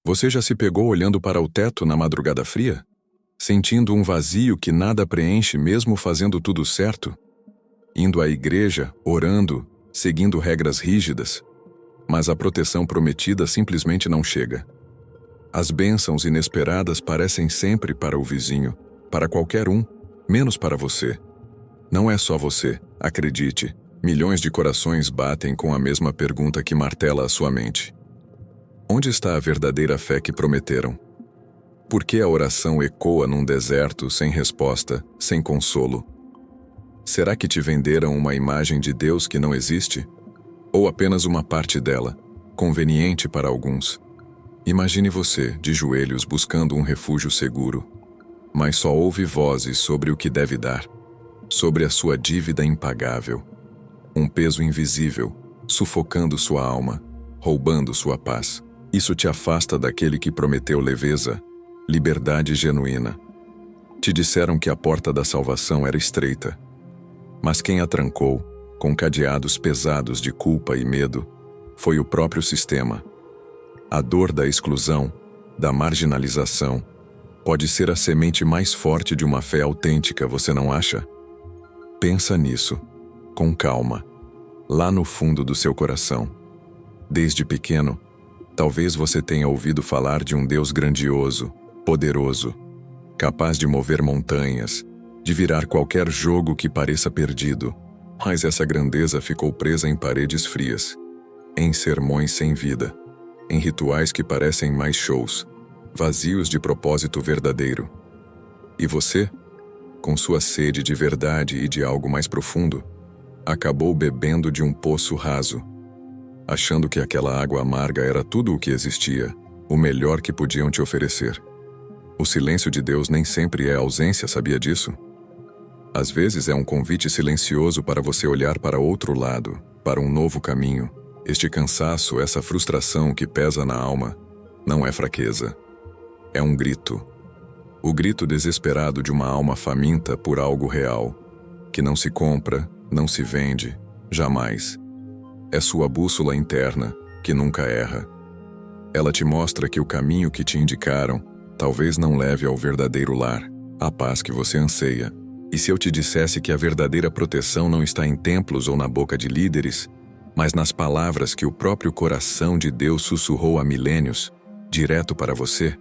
Você já se pegou olhando para o teto na madrugada fria? Sentindo um vazio que nada preenche mesmo fazendo tudo certo? Indo à igreja, orando, seguindo regras rígidas, mas a proteção prometida simplesmente não chega. As bênçãos inesperadas parecem sempre para o vizinho, para qualquer um, menos para você. Não é só você, acredite. Milhões de corações batem com a mesma pergunta que martela a sua mente. Onde está a verdadeira fé que prometeram? Por que a oração ecoa num deserto sem resposta, sem consolo? Será que te venderam uma imagem de Deus que não existe? Ou apenas uma parte dela, conveniente para alguns? Imagine você, de joelhos, buscando um refúgio seguro, mas só ouve vozes sobre o que deve dar, sobre a sua dívida impagável, um peso invisível, sufocando sua alma, roubando sua paz. Isso te afasta daquele que prometeu leveza, liberdade genuína. Te disseram que a porta da salvação era estreita, mas quem a trancou, com cadeados pesados de culpa e medo, foi o próprio sistema. A dor da exclusão, da marginalização, pode ser a semente mais forte de uma fé autêntica, você não acha? Pensa nisso, com calma, lá no fundo do seu coração. Desde pequeno, talvez você tenha ouvido falar de um Deus grandioso, poderoso, capaz de mover montanhas, de virar qualquer jogo que pareça perdido, mas essa grandeza ficou presa em paredes frias, em sermões sem vida, em rituais que parecem mais shows, vazios de propósito verdadeiro. E você, com sua sede de verdade e de algo mais profundo, acabou bebendo de um poço raso, achando que aquela água amarga era tudo o que existia, o melhor que podiam te oferecer. O silêncio de Deus nem sempre é ausência, sabia disso? Às vezes é um convite silencioso para você olhar para outro lado, para um novo caminho. Este cansaço, essa frustração que pesa na alma, não é fraqueza. É um grito. O grito desesperado de uma alma faminta por algo real, que não se compra, não se vende, jamais. É sua bússola interna, que nunca erra. Ela te mostra que o caminho que te indicaram talvez não leve ao verdadeiro lar, à paz que você anseia. E se eu te dissesse que a verdadeira proteção não está em templos ou na boca de líderes, mas nas palavras que o próprio coração de Deus sussurrou há milênios, direto para você?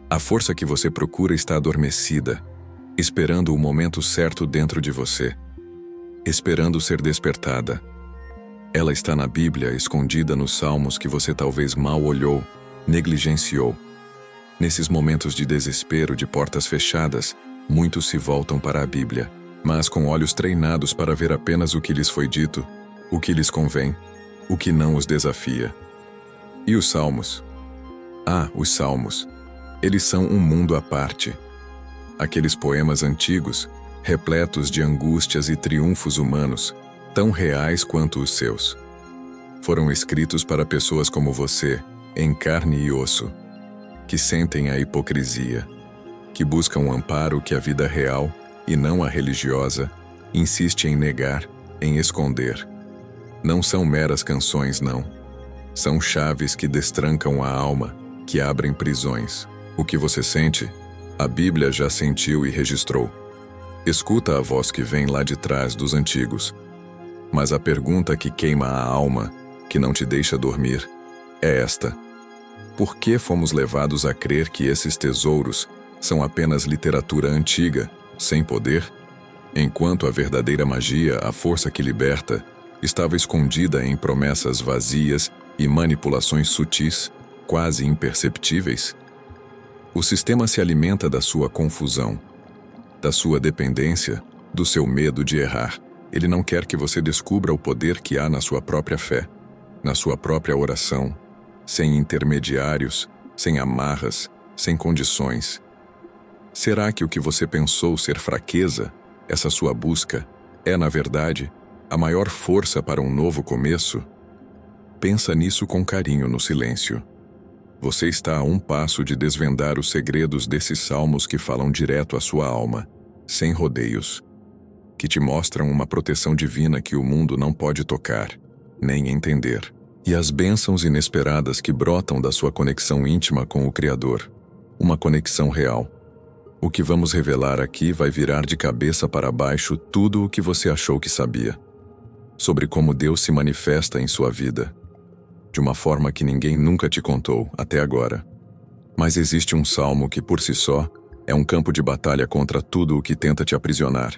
A força que você procura está adormecida, esperando o momento certo dentro de você, esperando ser despertada. Ela está na Bíblia, escondida nos salmos que você talvez mal olhou, negligenciou. Nesses momentos de desespero, de portas fechadas, muitos se voltam para a Bíblia, mas com olhos treinados para ver apenas o que lhes foi dito, o que lhes convém, o que não os desafia. E os Salmos? Ah, os Salmos. Eles são um mundo à parte. Aqueles poemas antigos, repletos de angústias e triunfos humanos, tão reais quanto os seus. Foram escritos para pessoas como você, em carne e osso, que sentem a hipocrisia, que buscam um amparo que a vida real, e não a religiosa, insiste em negar, em esconder. Não são meras canções, não. São chaves que destrancam a alma, que abrem prisões. O que você sente, a Bíblia já sentiu e registrou. Escuta a voz que vem lá de trás dos antigos. Mas a pergunta que queima a alma, que não te deixa dormir, é esta: por que fomos levados a crer que esses tesouros são apenas literatura antiga, sem poder, enquanto a verdadeira magia, a força que liberta, estava escondida em promessas vazias e manipulações sutis, quase imperceptíveis? O sistema se alimenta da sua confusão, da sua dependência, do seu medo de errar. Ele não quer que você descubra o poder que há na sua própria fé, na sua própria oração, sem intermediários, sem amarras, sem condições. Será que o que você pensou ser fraqueza, essa sua busca, é, na verdade, a maior força para um novo começo? Pensa nisso com carinho no silêncio. Você está a um passo de desvendar os segredos desses salmos que falam direto à sua alma, sem rodeios, que te mostram uma proteção divina que o mundo não pode tocar, nem entender. e as bênçãos inesperadas que brotam da sua conexão íntima com o Criador, uma conexão real. O que vamos revelar aqui vai virar de cabeça para baixo tudo o que você achou que sabia, sobre como Deus se manifesta em sua vida, de uma forma que ninguém nunca te contou até agora. Mas existe um salmo que, por si só, é um campo de batalha contra tudo o que tenta te aprisionar.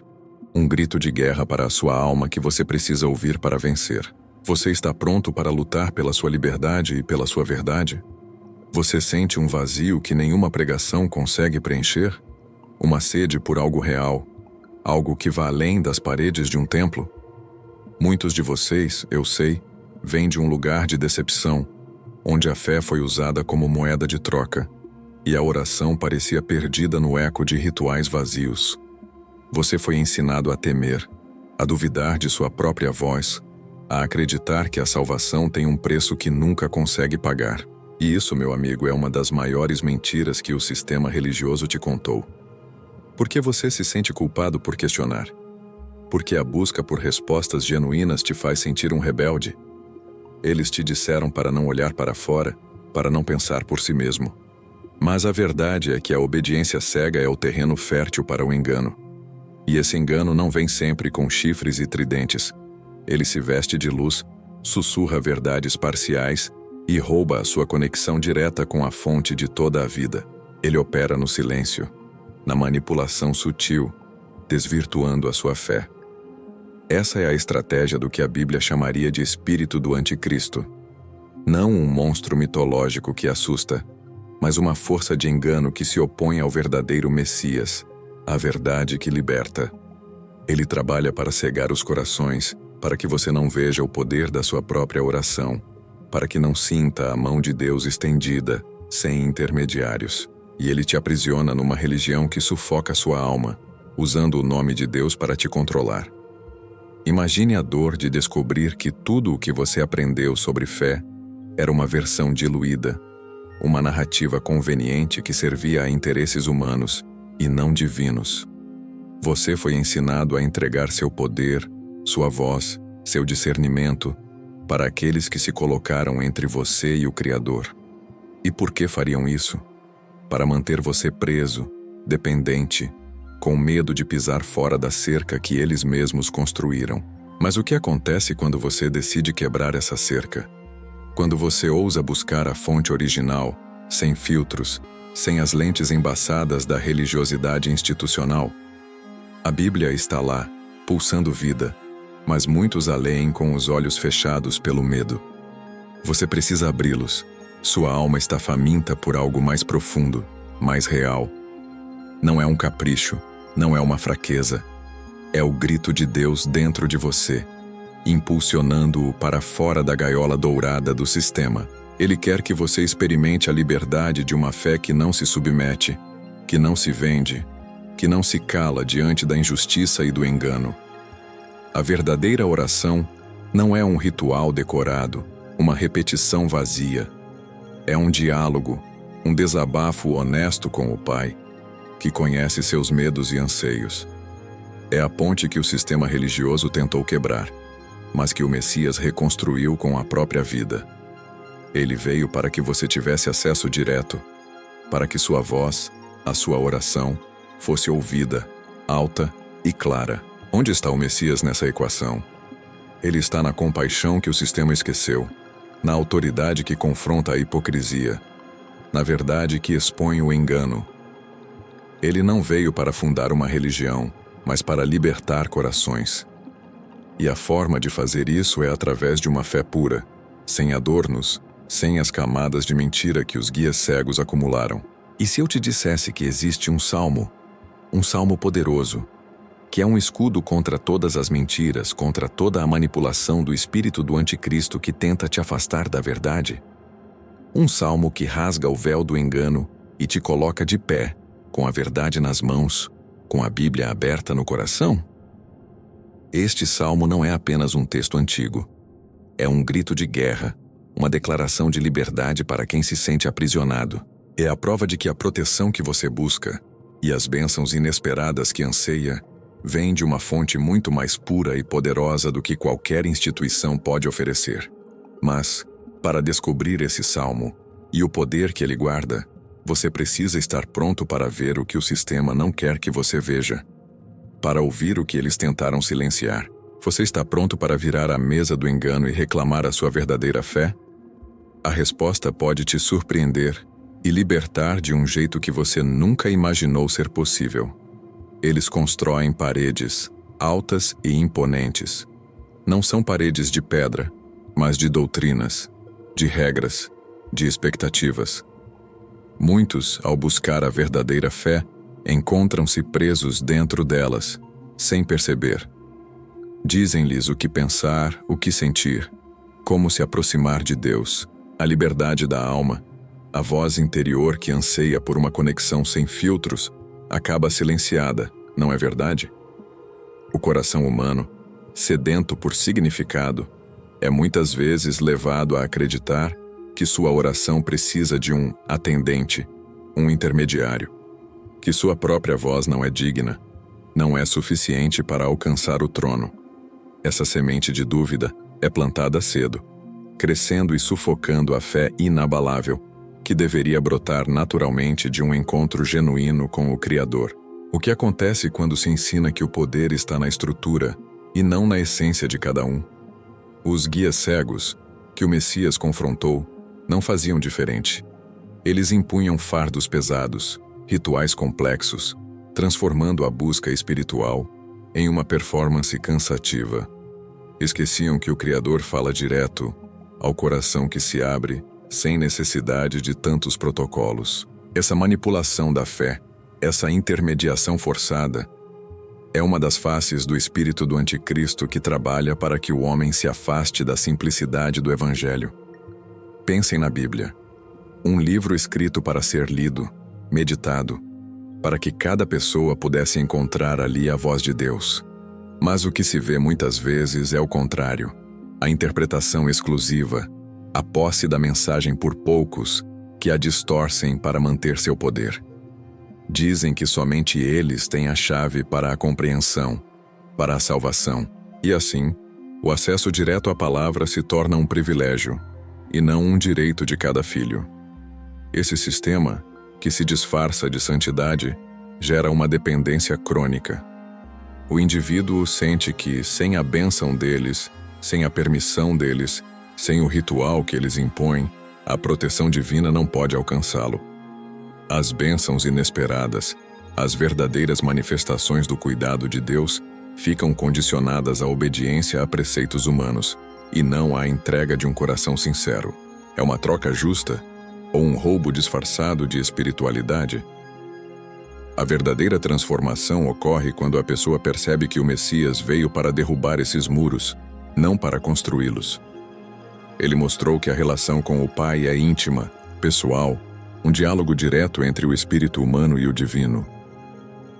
Um grito de guerra para a sua alma que você precisa ouvir para vencer. Você está pronto para lutar pela sua liberdade e pela sua verdade? Você sente um vazio que nenhuma pregação consegue preencher? Uma sede por algo real, algo que vá além das paredes de um templo? Muitos de vocês, eu sei, vêm de um lugar de decepção, onde a fé foi usada como moeda de troca, e a oração parecia perdida no eco de rituais vazios. Você foi ensinado a temer, a duvidar de sua própria voz, a acreditar que a salvação tem um preço que nunca consegue pagar. E isso, meu amigo, é uma das maiores mentiras que o sistema religioso te contou. Por que você se sente culpado por questionar? Porque a busca por respostas genuínas te faz sentir um rebelde? Eles te disseram para não olhar para fora, para não pensar por si mesmo. Mas a verdade é que a obediência cega é o terreno fértil para o engano. E esse engano não vem sempre com chifres e tridentes. Ele se veste de luz, sussurra verdades parciais e rouba a sua conexão direta com a fonte de toda a vida. Ele opera no silêncio, na manipulação sutil, desvirtuando a sua fé. Essa é a estratégia do que a Bíblia chamaria de espírito do anticristo. Não um monstro mitológico que assusta, mas uma força de engano que se opõe ao verdadeiro Messias, a verdade que liberta. Ele trabalha para cegar os corações, para que você não veja o poder da sua própria oração, para que não sinta a mão de Deus estendida, sem intermediários. E ele te aprisiona numa religião que sufoca sua alma, usando o nome de Deus para te controlar. Imagine a dor de descobrir que tudo o que você aprendeu sobre fé era uma versão diluída, uma narrativa conveniente que servia a interesses humanos e não divinos. Você foi ensinado a entregar seu poder, sua voz, seu discernimento para aqueles que se colocaram entre você e o Criador. E por que fariam isso? Para manter você preso, dependente, com medo de pisar fora da cerca que eles mesmos construíram. Mas o que acontece quando você decide quebrar essa cerca? Quando você ousa buscar a fonte original, sem filtros, sem as lentes embaçadas da religiosidade institucional? A Bíblia está lá, pulsando vida, mas muitos a leem com os olhos fechados pelo medo. Você precisa abri-los. Sua alma está faminta por algo mais profundo, mais real. Não é um capricho, não é uma fraqueza. É o grito de Deus dentro de você, impulsionando-o para fora da gaiola dourada do sistema. Ele quer que você experimente a liberdade de uma fé que não se submete, que não se vende, que não se cala diante da injustiça e do engano. A verdadeira oração não é um ritual decorado, uma repetição vazia. É um diálogo, um desabafo honesto com o Pai, que conhece seus medos e anseios. É a ponte que o sistema religioso tentou quebrar, mas que o Messias reconstruiu com a própria vida. Ele veio para que você tivesse acesso direto, para que sua voz, a sua oração, fosse ouvida, alta e clara. Onde está o Messias nessa equação? Ele está na compaixão que o sistema esqueceu, na autoridade que confronta a hipocrisia, na verdade que expõe o engano. Ele não veio para fundar uma religião, mas para libertar corações. E a forma de fazer isso é através de uma fé pura, sem adornos, sem as camadas de mentira que os guias cegos acumularam. E se eu te dissesse que existe um salmo poderoso, que é um escudo contra todas as mentiras, contra toda a manipulação do espírito do anticristo que tenta te afastar da verdade? Um salmo que rasga o véu do engano e te coloca de pé, com a verdade nas mãos, com a Bíblia aberta no coração? Este salmo não é apenas um texto antigo. É um grito de guerra, uma declaração de liberdade para quem se sente aprisionado. É a prova de que a proteção que você busca e as bênçãos inesperadas que anseia vêm de uma fonte muito mais pura e poderosa do que qualquer instituição pode oferecer. Mas, Para descobrir esse salmo e o poder que ele guarda, você precisa estar pronto para ver o que o sistema não quer que você veja. Para ouvir o que eles tentaram silenciar. Você está pronto para virar a mesa do engano e reclamar a sua verdadeira fé? A resposta pode te surpreender e libertar de um jeito que você nunca imaginou ser possível. Eles constroem paredes altas e imponentes. Não são paredes de pedra, mas de doutrinas, de regras, de expectativas. Muitos, ao buscar a verdadeira fé, encontram-se presos dentro delas, sem perceber. Dizem-lhes o que pensar, o que sentir, como se aproximar de Deus, a liberdade da alma, a voz interior que anseia por uma conexão sem filtros, acaba silenciada, não é verdade? O coração humano, sedento por significado, é muitas vezes levado a acreditar que sua oração precisa de um atendente, um intermediário, que sua própria voz não é digna, não é suficiente para alcançar o trono. Essa semente de dúvida é plantada cedo, crescendo e sufocando a fé inabalável, que deveria brotar naturalmente de um encontro genuíno com o Criador. O que acontece quando se ensina que o poder está na estrutura e não na essência de cada um? Os guias cegos, que o Messias confrontou, não faziam diferente. Eles impunham fardos pesados, rituais complexos, transformando a busca espiritual em uma performance cansativa. Esqueciam que o Criador fala direto ao coração que se abre, sem necessidade de tantos protocolos. Essa manipulação da fé, essa intermediação forçada, é uma das faces do espírito do anticristo que trabalha para que o homem se afaste da simplicidade do Evangelho. Pensem na Bíblia, um livro escrito para ser lido, meditado, para que cada pessoa pudesse encontrar ali a voz de Deus. Mas o que se vê muitas vezes é o contrário, a interpretação exclusiva, a posse da mensagem por poucos que a distorcem para manter seu poder. Dizem que somente eles têm a chave para a compreensão, para a salvação, e assim, o acesso direto à palavra se torna um privilégio, e não um direito de cada filho. Esse sistema, que se disfarça de santidade, gera uma dependência crônica. O indivíduo sente que, sem a bênção deles, sem a permissão deles, sem o ritual que eles impõem, a proteção divina não pode alcançá-lo. As bênçãos inesperadas, as verdadeiras manifestações do cuidado de Deus, ficam condicionadas à obediência a preceitos humanos, e não à entrega de um coração sincero. É uma troca justa ou um roubo disfarçado de espiritualidade? A verdadeira transformação ocorre quando a pessoa percebe que o Messias veio para derrubar esses muros, não para construí-los. Ele mostrou que a relação com o Pai é íntima, pessoal, um diálogo direto entre o espírito humano e o divino.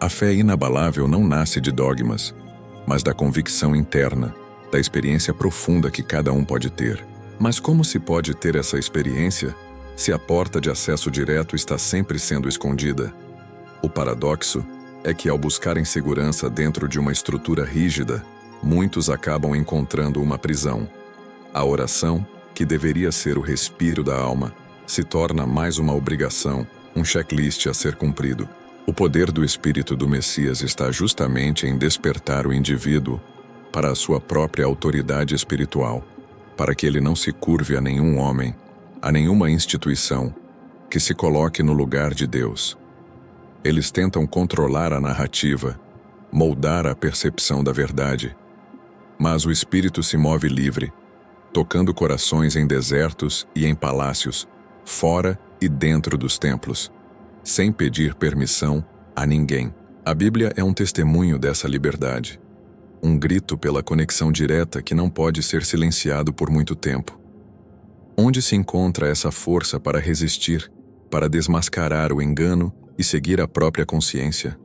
A fé inabalável não nasce de dogmas, mas da convicção interna, da experiência profunda que cada um pode ter. Mas como se pode ter essa experiência se a porta de acesso direto está sempre sendo escondida? O paradoxo é que, ao buscarem segurança dentro de uma estrutura rígida, muitos acabam encontrando uma prisão. A oração, que deveria ser o respiro da alma, se torna mais uma obrigação, um checklist a ser cumprido. O poder do Espírito do Messias está justamente em despertar o indivíduo para a sua própria autoridade espiritual, para que ele não se curve a nenhum homem, a nenhuma instituição, que se coloque no lugar de Deus. Eles tentam controlar a narrativa, moldar a percepção da verdade. Mas o Espírito se move livre, tocando corações em desertos e em palácios, fora e dentro dos templos, sem pedir permissão a ninguém. A Bíblia é um testemunho dessa liberdade, um grito pela conexão direta que não pode ser silenciado por muito tempo. Onde se encontra essa força para resistir, para desmascarar o engano e seguir a própria consciência?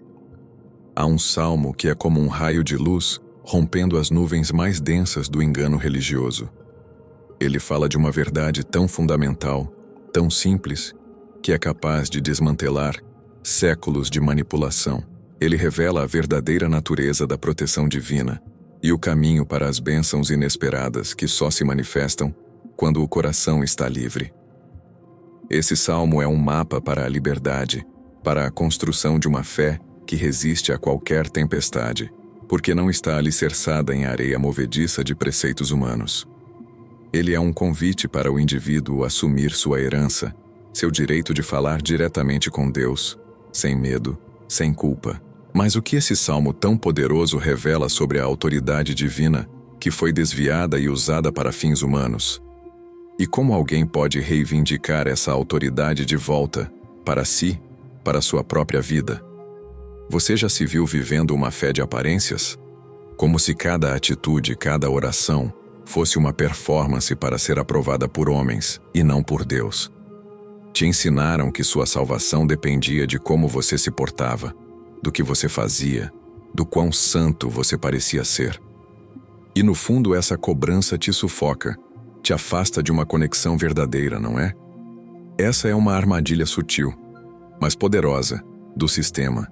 Há um salmo que é como um raio de luz rompendo as nuvens mais densas do engano religioso. Ele fala de uma verdade tão fundamental, tão simples, que é capaz de desmantelar séculos de manipulação. Ele revela a verdadeira natureza da proteção divina e o caminho para as bênçãos inesperadas que só se manifestam quando o coração está livre. Esse salmo é um mapa para a liberdade, para a construção de uma fé que resiste a qualquer tempestade, porque não está alicerçada em areia movediça de preceitos humanos. Ele é um convite para o indivíduo assumir sua herança, seu direito de falar diretamente com Deus, sem medo, sem culpa. Mas o que esse salmo tão poderoso revela sobre a autoridade divina que foi desviada e usada para fins humanos? E como alguém pode reivindicar essa autoridade de volta, para si, para sua própria vida? Você já se viu vivendo uma fé de aparências? Como se cada atitude, cada oração, fosse uma performance para ser aprovada por homens e não por Deus. Te ensinaram que sua salvação dependia de como você se portava, do que você fazia, do quão santo você parecia ser. E no fundo essa cobrança te sufoca, te afasta de uma conexão verdadeira, não é? Essa é uma armadilha sutil, mas poderosa, do sistema.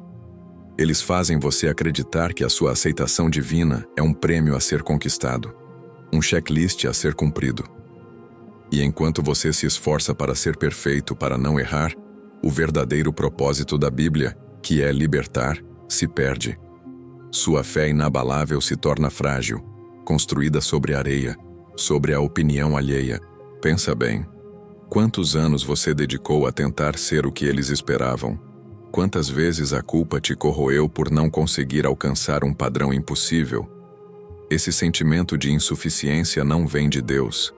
Eles fazem você acreditar que a sua aceitação divina é um prêmio a ser conquistado, um checklist a ser cumprido. E enquanto você se esforça para ser perfeito, para não errar, o verdadeiro propósito da Bíblia, que é libertar, se perde. Sua fé inabalável se torna frágil, construída sobre areia, sobre a opinião alheia. Pensa bem. Quantos anos você dedicou a tentar ser o que eles esperavam? Quantas vezes a culpa te corroeu por não conseguir alcançar um padrão impossível? Esse sentimento de insuficiência não vem de Deus.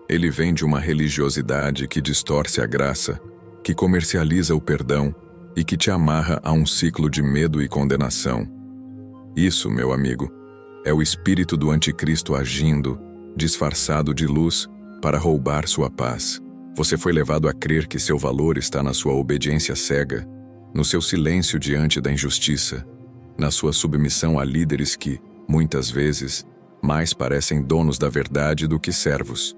Ele vem de uma religiosidade que distorce a graça, que comercializa o perdão e que te amarra a um ciclo de medo e condenação. Isso, meu amigo, é o espírito do anticristo agindo, disfarçado de luz, para roubar sua paz. Você foi levado a crer que seu valor está na sua obediência cega, no seu silêncio diante da injustiça, na sua submissão a líderes que, muitas vezes, mais parecem donos da verdade do que servos.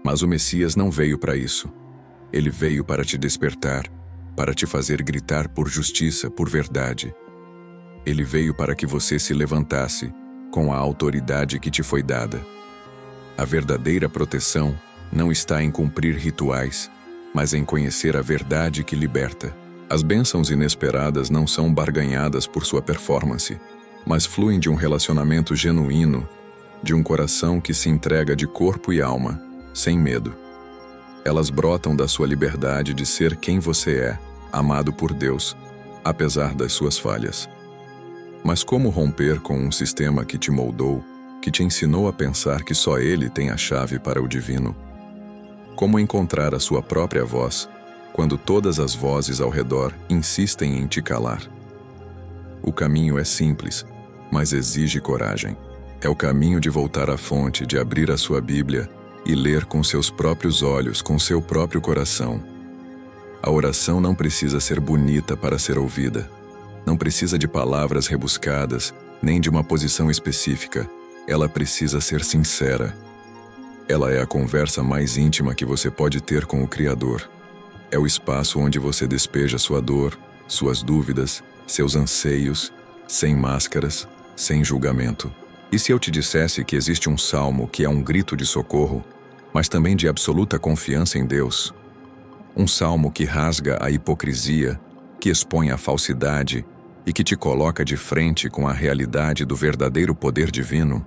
Mas o Messias não veio para isso. Ele veio para te despertar, para te fazer gritar por justiça, por verdade. Ele veio para que você se levantasse com a autoridade que te foi dada. A verdadeira proteção não está em cumprir rituais, mas em conhecer a verdade que liberta. As bênçãos inesperadas não são barganhadas por sua performance, mas fluem de um relacionamento genuíno, de um coração que se entrega de corpo e alma, sem medo. Elas brotam da sua liberdade de ser quem você é, amado por Deus, apesar das suas falhas. Mas como romper com um sistema que te moldou, que te ensinou a pensar que só Ele tem a chave para o divino? Como encontrar a sua própria voz, quando todas as vozes ao redor insistem em te calar? O caminho é simples, mas exige coragem. É o caminho de voltar à fonte, de abrir a sua Bíblia e ler com seus próprios olhos, com seu próprio coração. A oração não precisa ser bonita para ser ouvida. Não precisa de palavras rebuscadas, nem de uma posição específica. Ela precisa ser sincera. Ela é a conversa mais íntima que você pode ter com o Criador. É o espaço onde você despeja sua dor, suas dúvidas, seus anseios, sem máscaras, sem julgamento. E se eu te dissesse que existe um salmo que é um grito de socorro, mas também de absoluta confiança em Deus? Um salmo que rasga a hipocrisia, que expõe a falsidade e que te coloca de frente com a realidade do verdadeiro poder divino?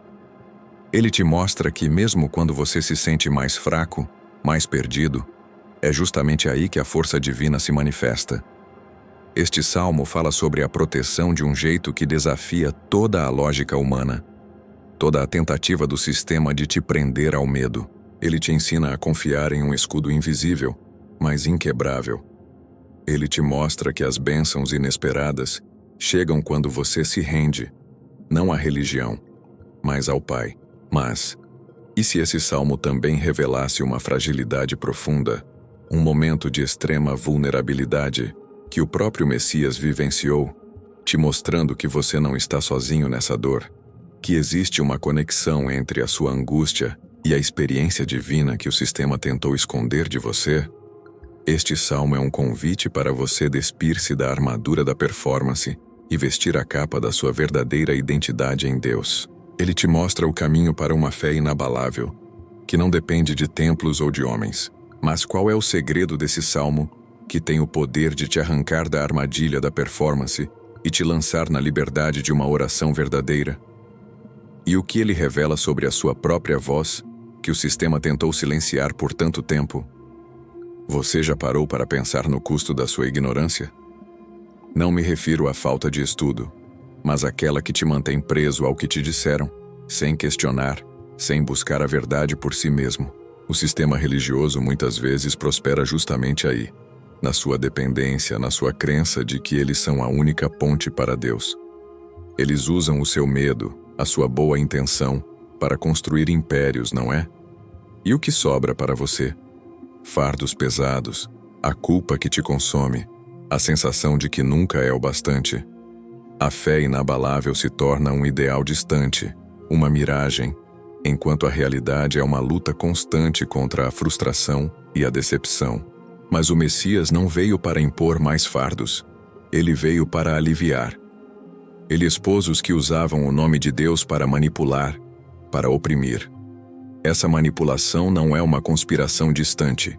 Ele te mostra que mesmo quando você se sente mais fraco, mais perdido, é justamente aí que a força divina se manifesta. Este salmo fala sobre a proteção de um jeito que desafia toda a lógica humana, toda a tentativa do sistema de te prender ao medo. Ele te ensina a confiar em um escudo invisível, mas inquebrável. Ele te mostra que as bênçãos inesperadas chegam quando você se rende, não à religião, mas ao Pai. Mas, e se esse salmo também revelasse uma fragilidade profunda, um momento de extrema vulnerabilidade que o próprio Messias vivenciou, te mostrando que você não está sozinho nessa dor, que existe uma conexão entre a sua angústia e a experiência divina que o sistema tentou esconder de você? Este salmo é um convite para você despir-se da armadura da performance e vestir a capa da sua verdadeira identidade em Deus. Ele te mostra o caminho para uma fé inabalável, que não depende de templos ou de homens. Mas qual é o segredo desse salmo que tem o poder de te arrancar da armadilha da performance e te lançar na liberdade de uma oração verdadeira? E o que ele revela sobre a sua própria voz, que o sistema tentou silenciar por tanto tempo? Você já parou para pensar no custo da sua ignorância? Não me refiro à falta de estudo, mas àquela que te mantém preso ao que te disseram, sem questionar, sem buscar a verdade por si mesmo. O sistema religioso muitas vezes prospera justamente aí, na sua dependência, na sua crença de que eles são a única ponte para Deus. Eles usam o seu medo, a sua boa intenção, para construir impérios, não é? E o que sobra para você? Fardos pesados, a culpa que te consome, a sensação de que nunca é o bastante. A fé inabalável se torna um ideal distante, uma miragem, enquanto a realidade é uma luta constante contra a frustração e a decepção. Mas o Messias não veio para impor mais fardos. Ele veio para aliviar. Ele expôs os que usavam o nome de Deus para manipular, para oprimir. Essa manipulação não é uma conspiração distante.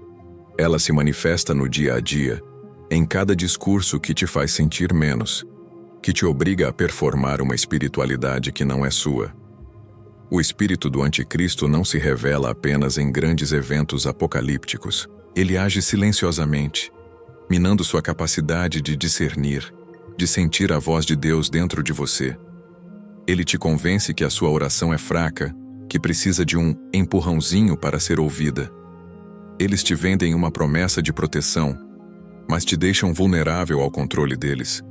Ela se manifesta no dia a dia, em cada discurso que te faz sentir menos, que te obriga a performar uma espiritualidade que não é sua. O espírito do anticristo não se revela apenas em grandes eventos apocalípticos. Ele age silenciosamente, minando sua capacidade de discernir, de sentir a voz de Deus dentro de você. Ele te convence que a sua oração é fraca, que precisa de um empurrãozinho para ser ouvida. Eles te vendem uma promessa de proteção, mas te deixam vulnerável ao controle deles.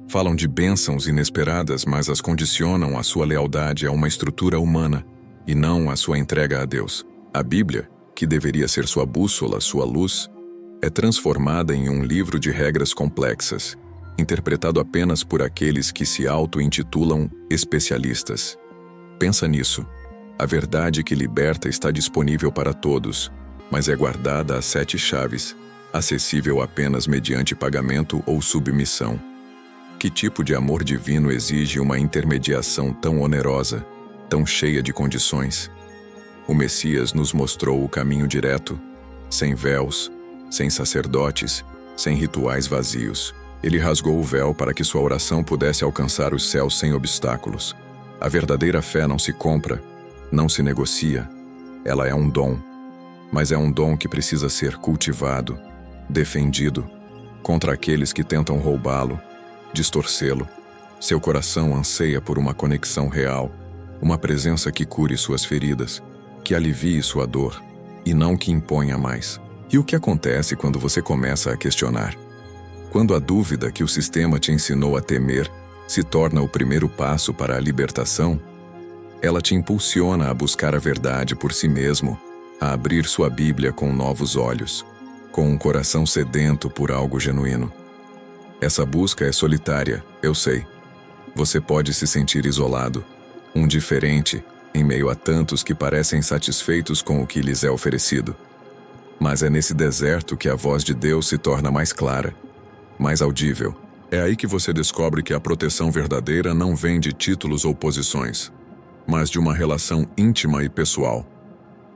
Falam de bênçãos inesperadas, mas as condicionam à sua lealdade a uma estrutura humana e não à sua entrega a Deus. A Bíblia, que deveria ser sua bússola, sua luz, é transformada em um livro de regras complexas, interpretado apenas por aqueles que se auto-intitulam especialistas. Pensa nisso. A verdade que liberta está disponível para todos, mas é guardada a 7 chaves, acessível apenas mediante pagamento ou submissão. Que tipo de amor divino exige uma intermediação tão onerosa, tão cheia de condições? O Messias nos mostrou o caminho direto, sem véus, sem sacerdotes, sem rituais vazios. Ele rasgou o véu para que sua oração pudesse alcançar os céus sem obstáculos. A verdadeira fé não se compra, não se negocia. Ela é um dom, mas é um dom que precisa ser cultivado, defendido, contra aqueles que tentam roubá-lo, distorcê-lo. Seu coração anseia por uma conexão real, uma presença que cure suas feridas, que alivie sua dor, e não que imponha mais. E o que acontece quando você começa a questionar? Quando a dúvida que o sistema te ensinou a temer se torna o primeiro passo para a libertação, ela te impulsiona a buscar a verdade por si mesmo, a abrir sua Bíblia com novos olhos, com um coração sedento por algo genuíno. Essa busca é solitária, eu sei. Você pode se sentir isolado, um diferente, em meio a tantos que parecem satisfeitos com o que lhes é oferecido. Mas é nesse deserto que a voz de Deus se torna mais clara, mais audível. É aí que você descobre que a proteção verdadeira não vem de títulos ou posições, mas de uma relação íntima e pessoal.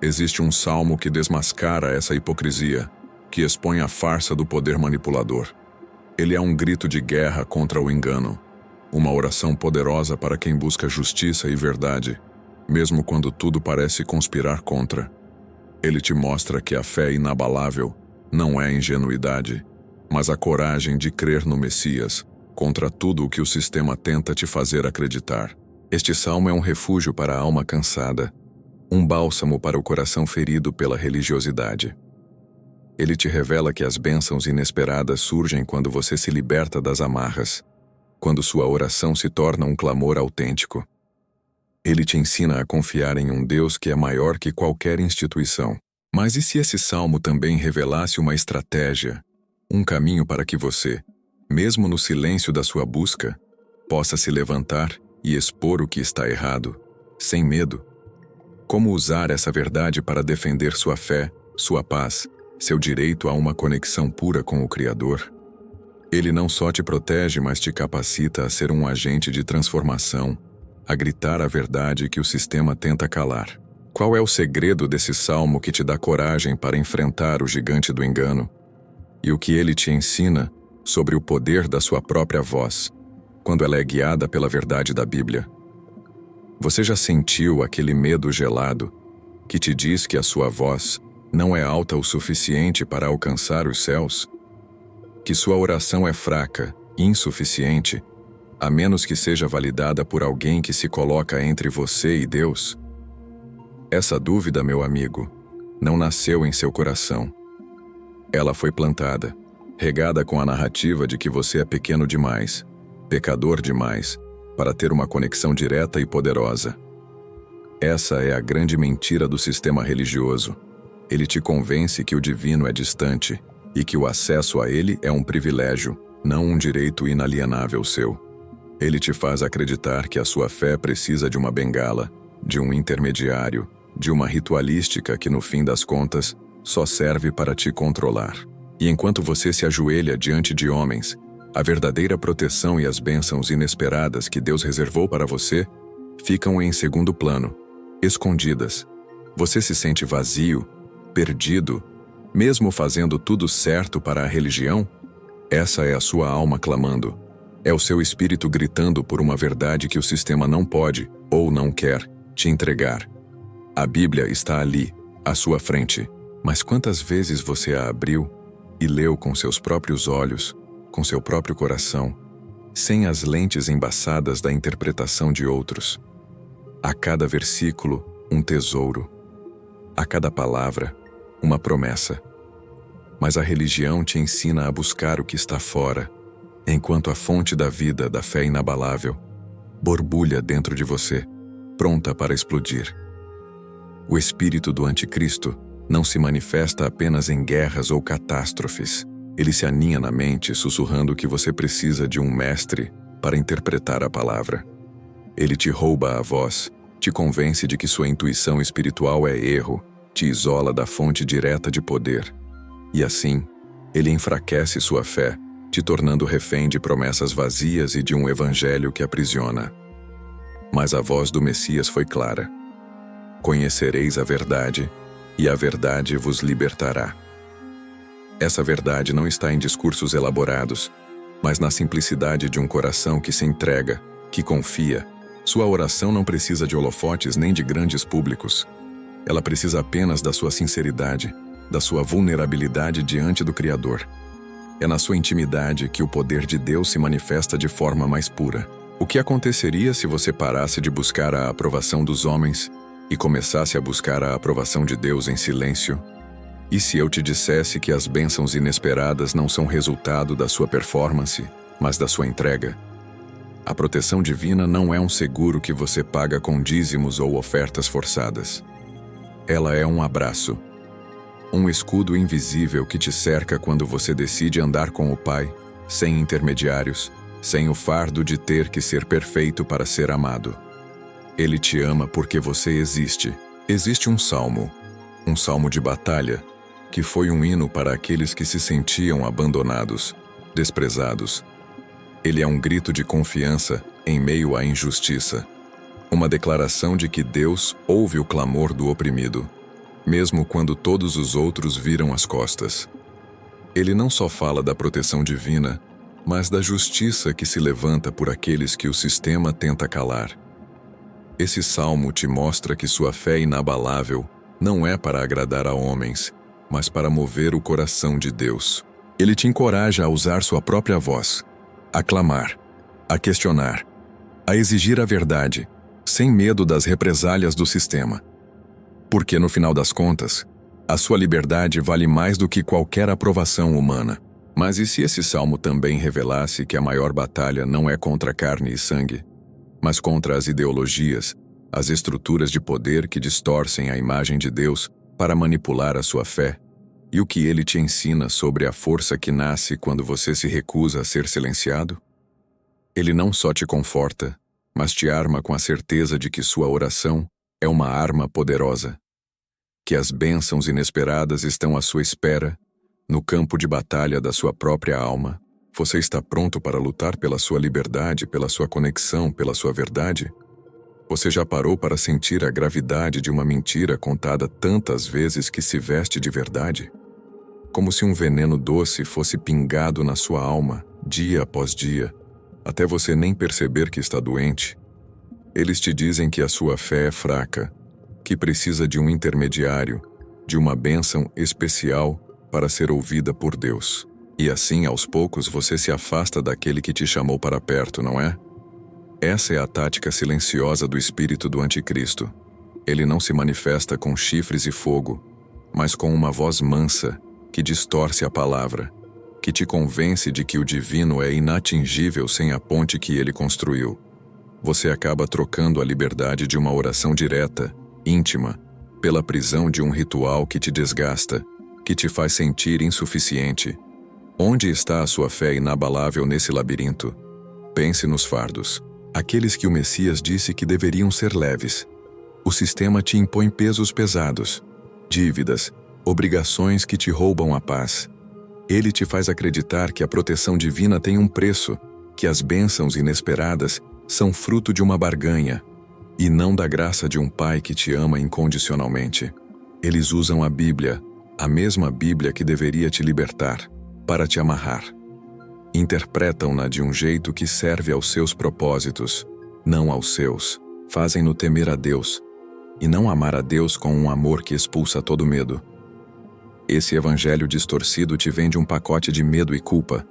Existe um salmo que desmascara essa hipocrisia, que expõe a farsa do poder manipulador. Ele é um grito de guerra contra o engano, uma oração poderosa para quem busca justiça e verdade, mesmo quando tudo parece conspirar contra. Ele te mostra que a fé inabalável não é ingenuidade, mas a coragem de crer no Messias contra tudo o que o sistema tenta te fazer acreditar. Este salmo é um refúgio para a alma cansada, um bálsamo para o coração ferido pela religiosidade. Ele te revela que as bênçãos inesperadas surgem quando você se liberta das amarras, quando sua oração se torna um clamor autêntico. Ele te ensina a confiar em um Deus que é maior que qualquer instituição. Mas e se esse salmo também revelasse uma estratégia, um caminho para que você, mesmo no silêncio da sua busca, possa se levantar e expor o que está errado, sem medo? Como usar essa verdade para defender sua fé, sua paz, seu direito a uma conexão pura com o Criador? Ele não só te protege, mas te capacita a ser um agente de transformação, a gritar a verdade que o sistema tenta calar. Qual é o segredo desse salmo que te dá coragem para enfrentar o gigante do engano? E o que ele te ensina sobre o poder da sua própria voz, quando ela é guiada pela verdade da Bíblia? Você já sentiu aquele medo gelado que te diz que a sua voz não é alta o suficiente para alcançar os céus? Que sua oração é fraca, insuficiente, a menos que seja validada por alguém que se coloca entre você e Deus? Essa dúvida, meu amigo, não nasceu em seu coração. Ela foi plantada, regada com a narrativa de que você é pequeno demais, pecador demais, para ter uma conexão direta e poderosa. Essa é a grande mentira do sistema religioso. Ele te convence que o divino é distante e que o acesso a ele é um privilégio, não um direito inalienável seu. Ele te faz acreditar que a sua fé precisa de uma bengala, de um intermediário, de uma ritualística que, no fim das contas, só serve para te controlar. E enquanto você se ajoelha diante de homens, a verdadeira proteção e as bênçãos inesperadas que Deus reservou para você ficam em segundo plano, escondidas. Você se sente vazio, perdido, mesmo fazendo tudo certo para a religião? Essa é a sua alma clamando. É o seu espírito gritando por uma verdade que o sistema não pode, ou não quer, te entregar. A Bíblia está ali, à sua frente. Mas quantas vezes você a abriu e leu com seus próprios olhos, com seu próprio coração, sem as lentes embaçadas da interpretação de outros? A cada versículo, um tesouro. A cada palavra, uma promessa. Mas a religião te ensina a buscar o que está fora, enquanto a fonte da vida, da fé inabalável, borbulha dentro de você, pronta para explodir. O espírito do anticristo não se manifesta apenas em guerras ou catástrofes. Ele se aninha na mente, sussurrando que você precisa de um mestre para interpretar a palavra. Ele te rouba a voz, te convence de que sua intuição espiritual é erro, te isola da fonte direta de poder. E assim, ele enfraquece sua fé, te tornando refém de promessas vazias e de um evangelho que aprisiona. Mas a voz do Messias foi clara. Conhecereis a verdade, e a verdade vos libertará. Essa verdade não está em discursos elaborados, mas na simplicidade de um coração que se entrega, que confia. Sua oração não precisa de holofotes nem de grandes públicos. Ela precisa apenas da sua sinceridade, da sua vulnerabilidade diante do Criador. É na sua intimidade que o poder de Deus se manifesta de forma mais pura. O que aconteceria se você parasse de buscar a aprovação dos homens e começasse a buscar a aprovação de Deus em silêncio? E se eu te dissesse que as bênçãos inesperadas não são resultado da sua performance, mas da sua entrega? A proteção divina não é um seguro que você paga com dízimos ou ofertas forçadas. Ela é um abraço, um escudo invisível que te cerca quando você decide andar com o Pai, sem intermediários, sem o fardo de ter que ser perfeito para ser amado. Ele te ama porque você existe. Existe um salmo de batalha, que foi um hino para aqueles que se sentiam abandonados, desprezados. Ele é um grito de confiança em meio à injustiça. Uma declaração de que Deus ouve o clamor do oprimido, mesmo quando todos os outros viram as costas. Ele não só fala da proteção divina, mas da justiça que se levanta por aqueles que o sistema tenta calar. Esse salmo te mostra que sua fé inabalável não é para agradar a homens, mas para mover o coração de Deus. Ele te encoraja a usar sua própria voz, a clamar, a questionar, a exigir a verdade, sem medo das represálias do sistema. Porque, no final das contas, a sua liberdade vale mais do que qualquer aprovação humana. Mas e se esse salmo também revelasse que a maior batalha não é contra carne e sangue, mas contra as ideologias, as estruturas de poder que distorcem a imagem de Deus para manipular a sua fé, e o que ele te ensina sobre a força que nasce quando você se recusa a ser silenciado? Ele não só te conforta, mas te arma com a certeza de que sua oração é uma arma poderosa, que as bênçãos inesperadas estão à sua espera, no campo de batalha da sua própria alma. Você está pronto para lutar pela sua liberdade, pela sua conexão, pela sua verdade? Você já parou para sentir a gravidade de uma mentira contada tantas vezes que se veste de verdade? Como se um veneno doce fosse pingado na sua alma, dia após dia, até você nem perceber que está doente. Eles te dizem que a sua fé é fraca, que precisa de um intermediário, de uma bênção especial para ser ouvida por Deus. E assim, aos poucos, você se afasta daquele que te chamou para perto, não é? Essa é a tática silenciosa do espírito do anticristo. Ele não se manifesta com chifres e fogo, mas com uma voz mansa que distorce a palavra, que te convence de que o divino é inatingível sem a ponte que ele construiu. Você acaba trocando a liberdade de uma oração direta, íntima, pela prisão de um ritual que te desgasta, que te faz sentir insuficiente. Onde está a sua fé inabalável nesse labirinto? Pense nos fardos, aqueles que o Messias disse que deveriam ser leves. O sistema te impõe pesos pesados, dívidas, obrigações que te roubam a paz. Ele te faz acreditar que a proteção divina tem um preço, que as bênçãos inesperadas são fruto de uma barganha, e não da graça de um pai que te ama incondicionalmente. Eles usam a Bíblia, a mesma Bíblia que deveria te libertar, para te amarrar. Interpretam-na de um jeito que serve aos seus propósitos, não aos seus. Fazem-no temer a Deus, e não amar a Deus com um amor que expulsa todo medo. Esse evangelho distorcido te vende um pacote de medo e culpa,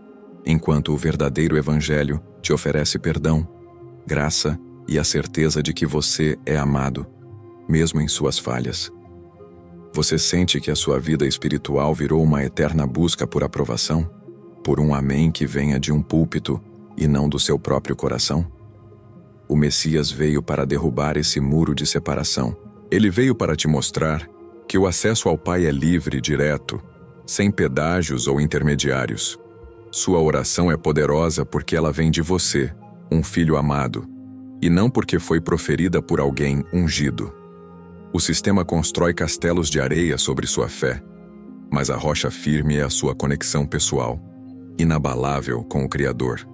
enquanto o verdadeiro evangelho te oferece perdão, graça e a certeza de que você é amado, mesmo em suas falhas. Você sente que a sua vida espiritual virou uma eterna busca por aprovação? Por um amém que venha de um púlpito e não do seu próprio coração? O Messias veio para derrubar esse muro de separação. Ele veio para te mostrar que o acesso ao Pai é livre, direto, sem pedágios ou intermediários. Sua oração é poderosa porque ela vem de você, um filho amado, e não porque foi proferida por alguém ungido. O sistema constrói castelos de areia sobre sua fé, mas a rocha firme é a sua conexão pessoal, inabalável com o Criador.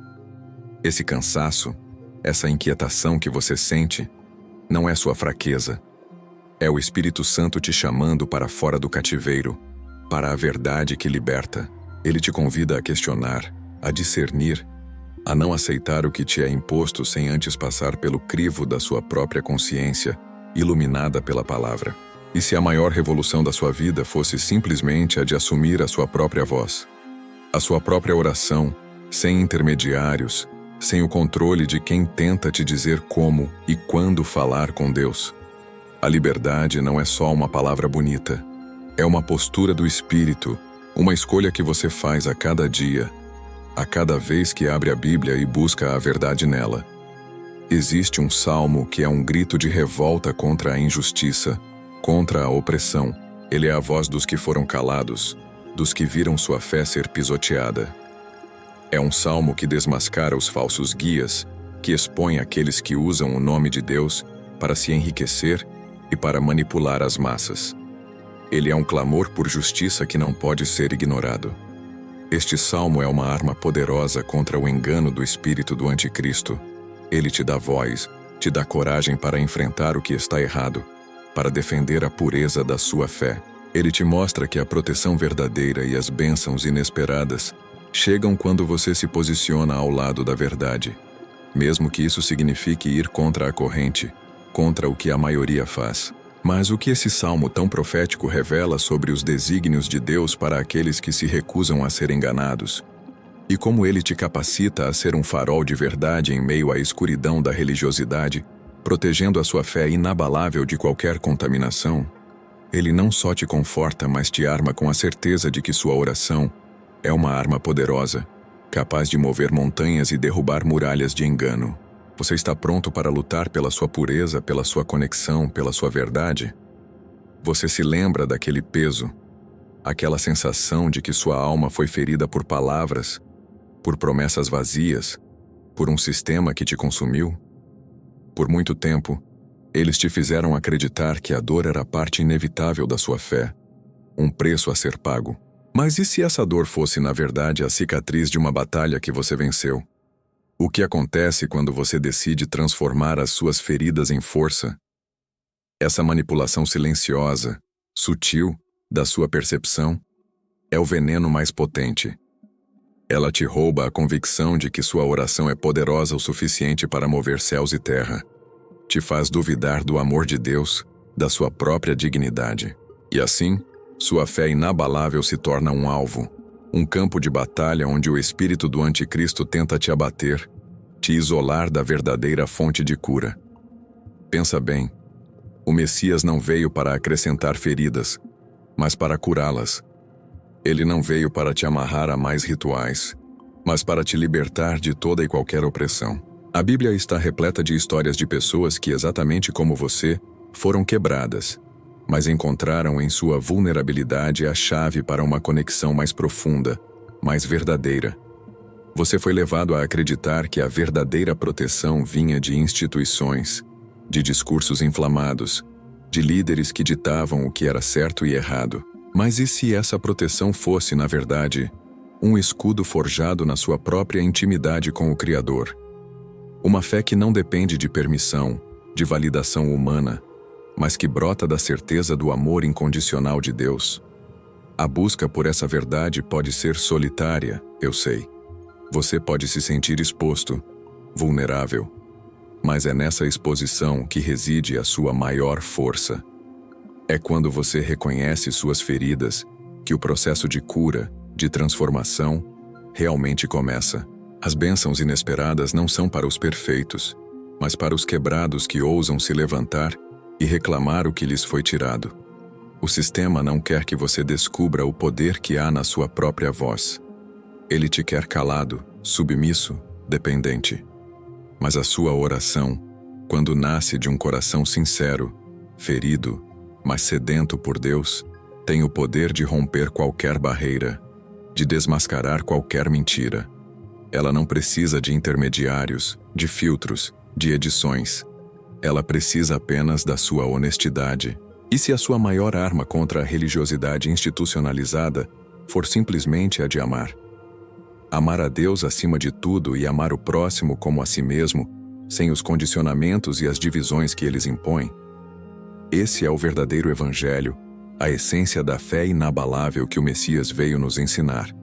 Esse cansaço, essa inquietação que você sente, não é sua fraqueza. É o Espírito Santo te chamando para fora do cativeiro, para a verdade que liberta. Ele te convida a questionar, a discernir, a não aceitar o que te é imposto sem antes passar pelo crivo da sua própria consciência, iluminada pela palavra. E se a maior revolução da sua vida fosse simplesmente a de assumir a sua própria voz, a sua própria oração, sem intermediários, sem o controle de quem tenta te dizer como e quando falar com Deus. A liberdade não é só uma palavra bonita, é uma postura do espírito, uma escolha que você faz a cada dia, a cada vez que abre a Bíblia e busca a verdade nela. Existe um salmo que é um grito de revolta contra a injustiça, contra a opressão. Ele é a voz dos que foram calados, dos que viram sua fé ser pisoteada. É um salmo que desmascara os falsos guias, que expõe aqueles que usam o nome de Deus para se enriquecer e para manipular as massas. Ele é um clamor por justiça que não pode ser ignorado. Este salmo é uma arma poderosa contra o engano do espírito do anticristo. Ele te dá voz, te dá coragem para enfrentar o que está errado, para defender a pureza da sua fé. Ele te mostra que a proteção verdadeira e as bênçãos inesperadas chegam quando você se posiciona ao lado da verdade, mesmo que isso signifique ir contra a corrente, contra o que a maioria faz. Mas o que esse salmo tão profético revela sobre os desígnios de Deus para aqueles que se recusam a ser enganados? E como ele te capacita a ser um farol de verdade em meio à escuridão da religiosidade, protegendo a sua fé inabalável de qualquer contaminação? Ele não só te conforta, mas te arma com a certeza de que sua oração é uma arma poderosa, capaz de mover montanhas e derrubar muralhas de engano. Você está pronto para lutar pela sua pureza, pela sua conexão, pela sua verdade? Você se lembra daquele peso, aquela sensação de que sua alma foi ferida por palavras, por promessas vazias, por um sistema que te consumiu? Por muito tempo, eles te fizeram acreditar que a dor era parte inevitável da sua fé, um preço a ser pago. Mas e se essa dor fosse, na verdade, a cicatriz de uma batalha que você venceu? O que acontece quando você decide transformar as suas feridas em força? Essa manipulação silenciosa, sutil, da sua percepção, é o veneno mais potente. Ela te rouba a convicção de que sua oração é poderosa o suficiente para mover céus e terra. Te faz duvidar do amor de Deus, da sua própria dignidade. E assim, sua fé inabalável se torna um alvo, um campo de batalha onde o espírito do anticristo tenta te abater, te isolar da verdadeira fonte de cura. Pensa bem, o Messias não veio para acrescentar feridas, mas para curá-las. Ele não veio para te amarrar a mais rituais, mas para te libertar de toda e qualquer opressão. A Bíblia está repleta de histórias de pessoas que, exatamente como você, foram quebradas, mas encontraram em sua vulnerabilidade a chave para uma conexão mais profunda, mais verdadeira. Você foi levado a acreditar que a verdadeira proteção vinha de instituições, de discursos inflamados, de líderes que ditavam o que era certo e errado. Mas e se essa proteção fosse, na verdade, um escudo forjado na sua própria intimidade com o Criador? Uma fé que não depende de permissão, de validação humana, mas que brota da certeza do amor incondicional de Deus. A busca por essa verdade pode ser solitária, eu sei. Você pode se sentir exposto, vulnerável, mas é nessa exposição que reside a sua maior força. É quando você reconhece suas feridas que o processo de cura, de transformação, realmente começa. As bênçãos inesperadas não são para os perfeitos, mas para os quebrados que ousam se levantar e reclamar o que lhes foi tirado. O sistema não quer que você descubra o poder que há na sua própria voz. Ele te quer calado, submisso, dependente. Mas a sua oração, quando nasce de um coração sincero, ferido, mas sedento por Deus, tem o poder de romper qualquer barreira, de desmascarar qualquer mentira. Ela não precisa de intermediários, de filtros, de edições. Ela precisa apenas da sua honestidade. E se a sua maior arma contra a religiosidade institucionalizada for simplesmente a de amar? Amar a Deus acima de tudo e amar o próximo como a si mesmo, sem os condicionamentos e as divisões que eles impõem? Esse é o verdadeiro evangelho, a essência da fé inabalável que o Messias veio nos ensinar.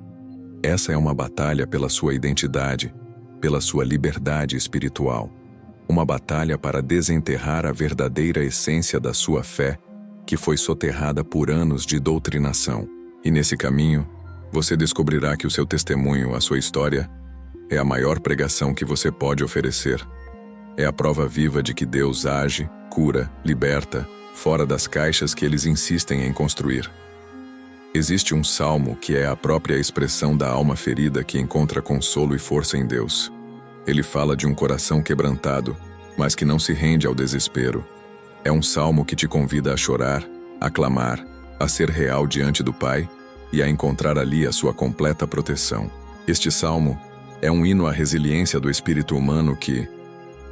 Essa é uma batalha pela sua identidade, pela sua liberdade espiritual. Uma batalha para desenterrar a verdadeira essência da sua fé, que foi soterrada por anos de doutrinação. E nesse caminho, você descobrirá que o seu testemunho, a sua história, é a maior pregação que você pode oferecer. É a prova viva de que Deus age, cura, liberta, fora das caixas que eles insistem em construir. Existe um salmo que é a própria expressão da alma ferida que encontra consolo e força em Deus. Ele fala de um coração quebrantado, mas que não se rende ao desespero. É um salmo que te convida a chorar, a clamar, a ser real diante do Pai e a encontrar ali a sua completa proteção. Este salmo é um hino à resiliência do espírito humano que,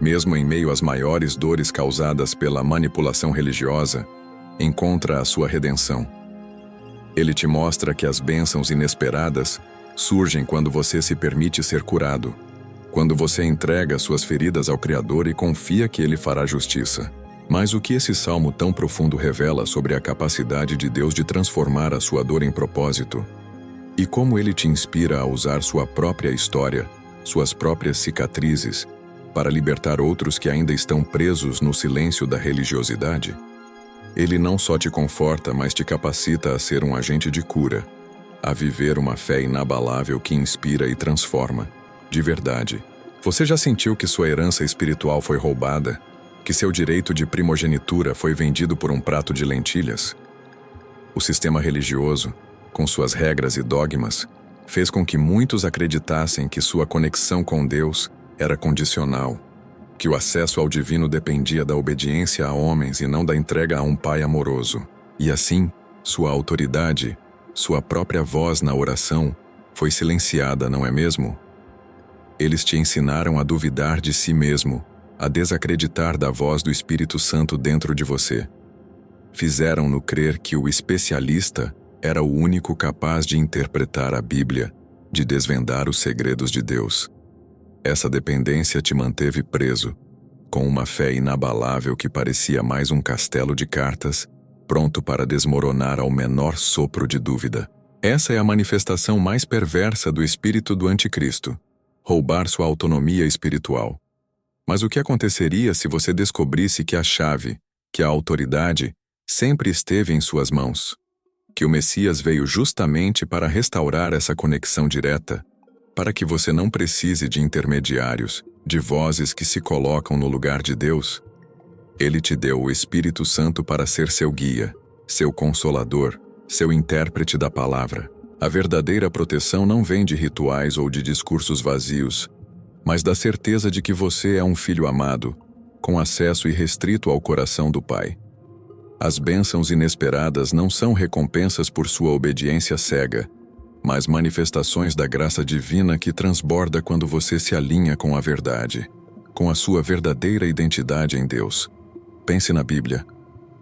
mesmo em meio às maiores dores causadas pela manipulação religiosa, encontra a sua redenção. Ele te mostra que as bênçãos inesperadas surgem quando você se permite ser curado, quando você entrega suas feridas ao Criador e confia que Ele fará justiça. Mas o que esse salmo tão profundo revela sobre a capacidade de Deus de transformar a sua dor em propósito? E como Ele te inspira a usar sua própria história, suas próprias cicatrizes, para libertar outros que ainda estão presos no silêncio da religiosidade? Ele não só te conforta, mas te capacita a ser um agente de cura, a viver uma fé inabalável que inspira e transforma, de verdade. Você já sentiu que sua herança espiritual foi roubada? Que seu direito de primogenitura foi vendido por um prato de lentilhas? O sistema religioso, com suas regras e dogmas, fez com que muitos acreditassem que sua conexão com Deus era condicional, que o acesso ao divino dependia da obediência a homens e não da entrega a um pai amoroso. E assim, sua autoridade, sua própria voz na oração, foi silenciada, não é mesmo? Eles te ensinaram a duvidar de si mesmo, a desacreditar da voz do Espírito Santo dentro de você. Fizeram-no crer que o especialista era o único capaz de interpretar a Bíblia, de desvendar os segredos de Deus. Essa dependência te manteve preso, com uma fé inabalável que parecia mais um castelo de cartas, pronto para desmoronar ao menor sopro de dúvida. Essa é a manifestação mais perversa do espírito do anticristo: roubar sua autonomia espiritual. Mas o que aconteceria se você descobrisse que a chave, que a autoridade, sempre esteve em suas mãos? Que o Messias veio justamente para restaurar essa conexão direta, para que você não precise de intermediários, de vozes que se colocam no lugar de Deus? Ele te deu o Espírito Santo para ser seu guia, seu consolador, seu intérprete da palavra. A verdadeira proteção não vem de rituais ou de discursos vazios, mas da certeza de que você é um filho amado, com acesso irrestrito ao coração do Pai. As bênçãos inesperadas não são recompensas por sua obediência cega, mas manifestações da graça divina que transborda quando você se alinha com a verdade, com a sua verdadeira identidade em Deus. Pense na Bíblia.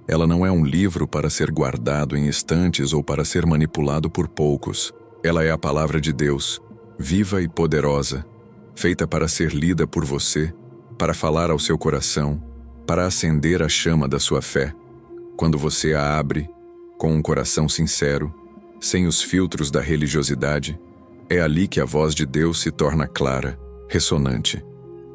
Ela não é um livro para ser guardado em estantes ou para ser manipulado por poucos. Ela é a palavra de Deus, viva e poderosa, feita para ser lida por você, para falar ao seu coração, para acender a chama da sua fé. Quando você a abre, com um coração sincero, sem os filtros da religiosidade, é ali que a voz de Deus se torna clara, ressonante.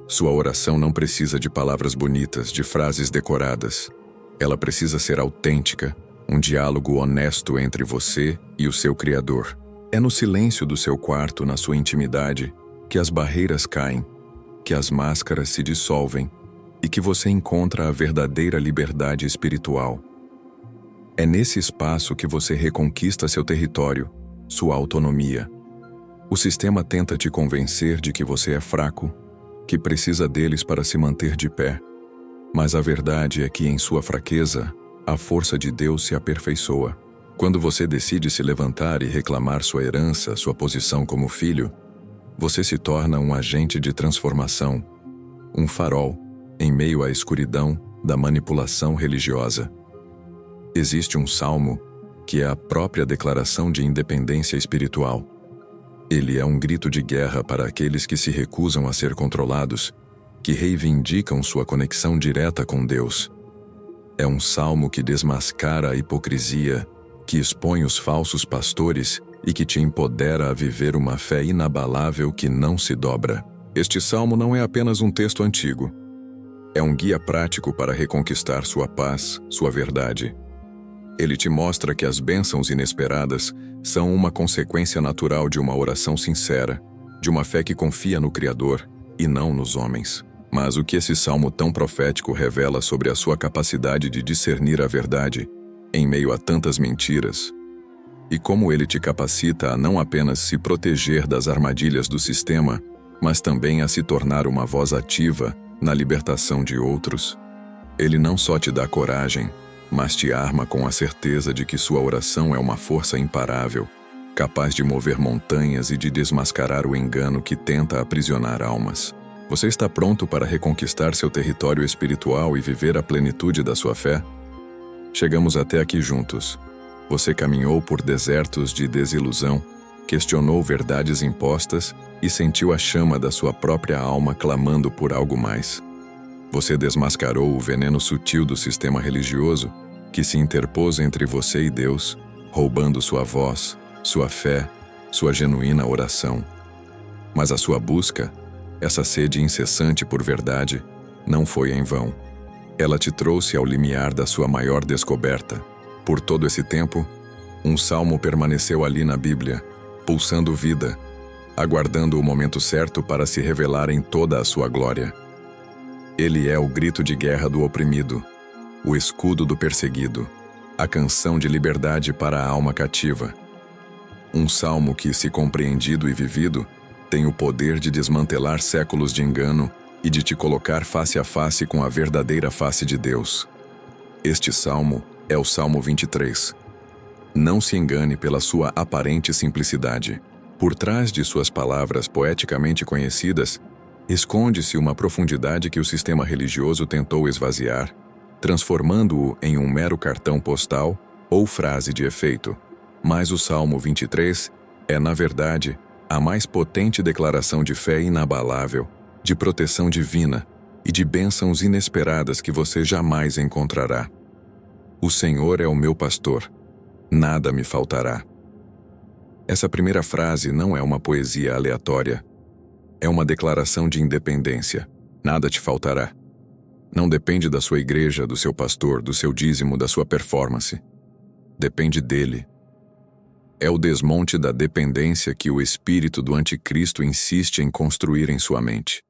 Sua oração não precisa de palavras bonitas, de frases decoradas. Ela precisa ser autêntica, um diálogo honesto entre você e o seu Criador. É no silêncio do seu quarto, na sua intimidade, que as barreiras caem, que as máscaras se dissolvem e que você encontra a verdadeira liberdade espiritual. É nesse espaço que você reconquista seu território, sua autonomia. O sistema tenta te convencer de que você é fraco, que precisa deles para se manter de pé. Mas a verdade é que em sua fraqueza, a força de Deus se aperfeiçoa. Quando você decide se levantar e reclamar sua herança, sua posição como filho, você se torna um agente de transformação, um farol em meio à escuridão da manipulação religiosa. Existe um salmo que é a própria declaração de independência espiritual. Ele é um grito de guerra para aqueles que se recusam a ser controlados, que reivindicam sua conexão direta com Deus. É um salmo que desmascara a hipocrisia, que expõe os falsos pastores e que te empodera a viver uma fé inabalável que não se dobra. Este salmo não é apenas um texto antigo. É um guia prático para reconquistar sua paz, sua verdade. Ele te mostra que as bênçãos inesperadas são uma consequência natural de uma oração sincera, de uma fé que confia no Criador e não nos homens. Mas o que esse salmo tão profético revela sobre a sua capacidade de discernir a verdade em meio a tantas mentiras? E como ele te capacita a não apenas se proteger das armadilhas do sistema, mas também a se tornar uma voz ativa na libertação de outros? Ele não só te dá coragem, mas te arma com a certeza de que sua oração é uma força imparável, capaz de mover montanhas e de desmascarar o engano que tenta aprisionar almas. Você está pronto para reconquistar seu território espiritual e viver a plenitude da sua fé? Chegamos até aqui juntos. Você caminhou por desertos de desilusão, questionou verdades impostas e sentiu a chama da sua própria alma clamando por algo mais. Você desmascarou o veneno sutil do sistema religioso que se interpôs entre você e Deus, roubando sua voz, sua fé, sua genuína oração. Mas a sua busca, essa sede incessante por verdade, não foi em vão. Ela te trouxe ao limiar da sua maior descoberta. Por todo esse tempo, um salmo permaneceu ali na Bíblia, pulsando vida, aguardando o momento certo para se revelar em toda a sua glória. Ele é o grito de guerra do oprimido, o escudo do perseguido, a canção de liberdade para a alma cativa. Um salmo que, se compreendido e vivido, tem o poder de desmantelar séculos de engano e de te colocar face a face com a verdadeira face de Deus. Este salmo é o Salmo 23. Não se engane pela sua aparente simplicidade. Por trás de suas palavras poeticamente conhecidas, esconde-se uma profundidade que o sistema religioso tentou esvaziar, transformando-o em um mero cartão postal ou frase de efeito. Mas o Salmo 23 é, na verdade, a mais potente declaração de fé inabalável de proteção divina e de bênçãos inesperadas que você jamais encontrará. O Senhor é o meu pastor, nada me faltará. Essa primeira frase não é uma poesia aleatória. É uma declaração de independência. Nada te faltará. Não depende da sua igreja, do seu pastor, do seu dízimo, da sua performance. Depende dele. É o desmonte da dependência que o espírito do anticristo insiste em construir em sua mente.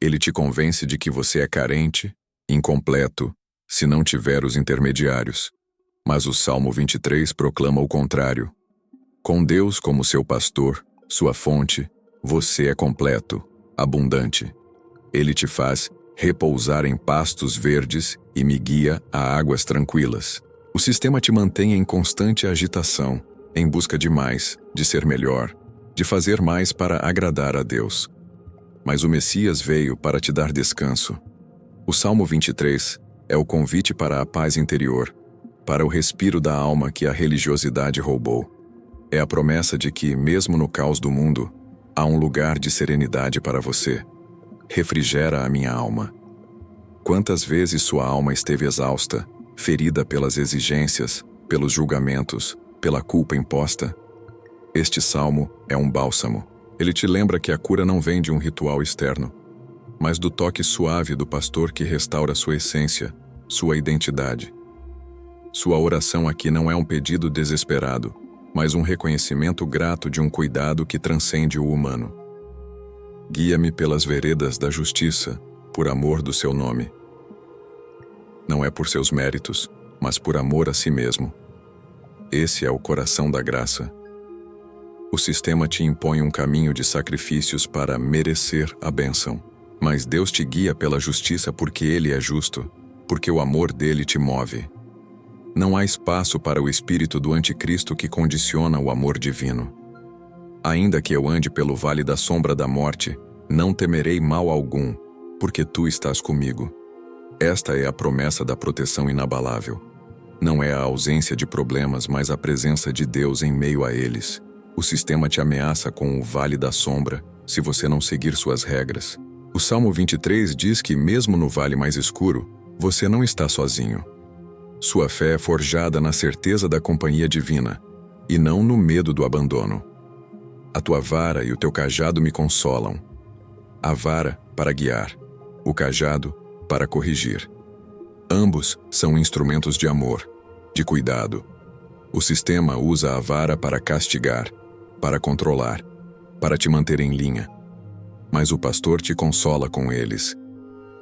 Ele te convence de que você é carente, incompleto, se não tiver os intermediários. Mas o Salmo 23 proclama o contrário. Com Deus como seu pastor, sua fonte, você é completo, abundante. Ele te faz repousar em pastos verdes e me guia a águas tranquilas. O sistema te mantém em constante agitação, em busca de mais, de ser melhor, de fazer mais para agradar a Deus. Mas o Messias veio para te dar descanso. O Salmo 23 é o convite para a paz interior, para o respiro da alma que a religiosidade roubou. É a promessa de que, mesmo no caos do mundo, há um lugar de serenidade para você. Refrigera a minha alma. Quantas vezes sua alma esteve exausta, ferida pelas exigências, pelos julgamentos, pela culpa imposta? Este salmo é um bálsamo. Ele te lembra que a cura não vem de um ritual externo, mas do toque suave do pastor que restaura sua essência, sua identidade. Sua oração aqui não é um pedido desesperado, mas um reconhecimento grato de um cuidado que transcende o humano. Guia-me pelas veredas da justiça, por amor do seu nome. Não é por seus méritos, mas por amor a si mesmo. Esse é o coração da graça. O sistema te impõe um caminho de sacrifícios para merecer a bênção. Mas Deus te guia pela justiça porque Ele é justo, porque o amor dele te move. Não há espaço para o espírito do anticristo que condiciona o amor divino. Ainda que eu ande pelo vale da sombra da morte, não temerei mal algum, porque tu estás comigo. Esta é a promessa da proteção inabalável. Não é a ausência de problemas, mas a presença de Deus em meio a eles. O sistema te ameaça com o vale da sombra, se você não seguir suas regras. O Salmo 23 diz que, mesmo no vale mais escuro, você não está sozinho. Sua fé é forjada na certeza da companhia divina, e não no medo do abandono. A tua vara e o teu cajado me consolam. A vara para guiar, o cajado para corrigir. Ambos são instrumentos de amor, de cuidado. O sistema usa a vara para castigar, para controlar, para te manter em linha. Mas o pastor te consola com eles.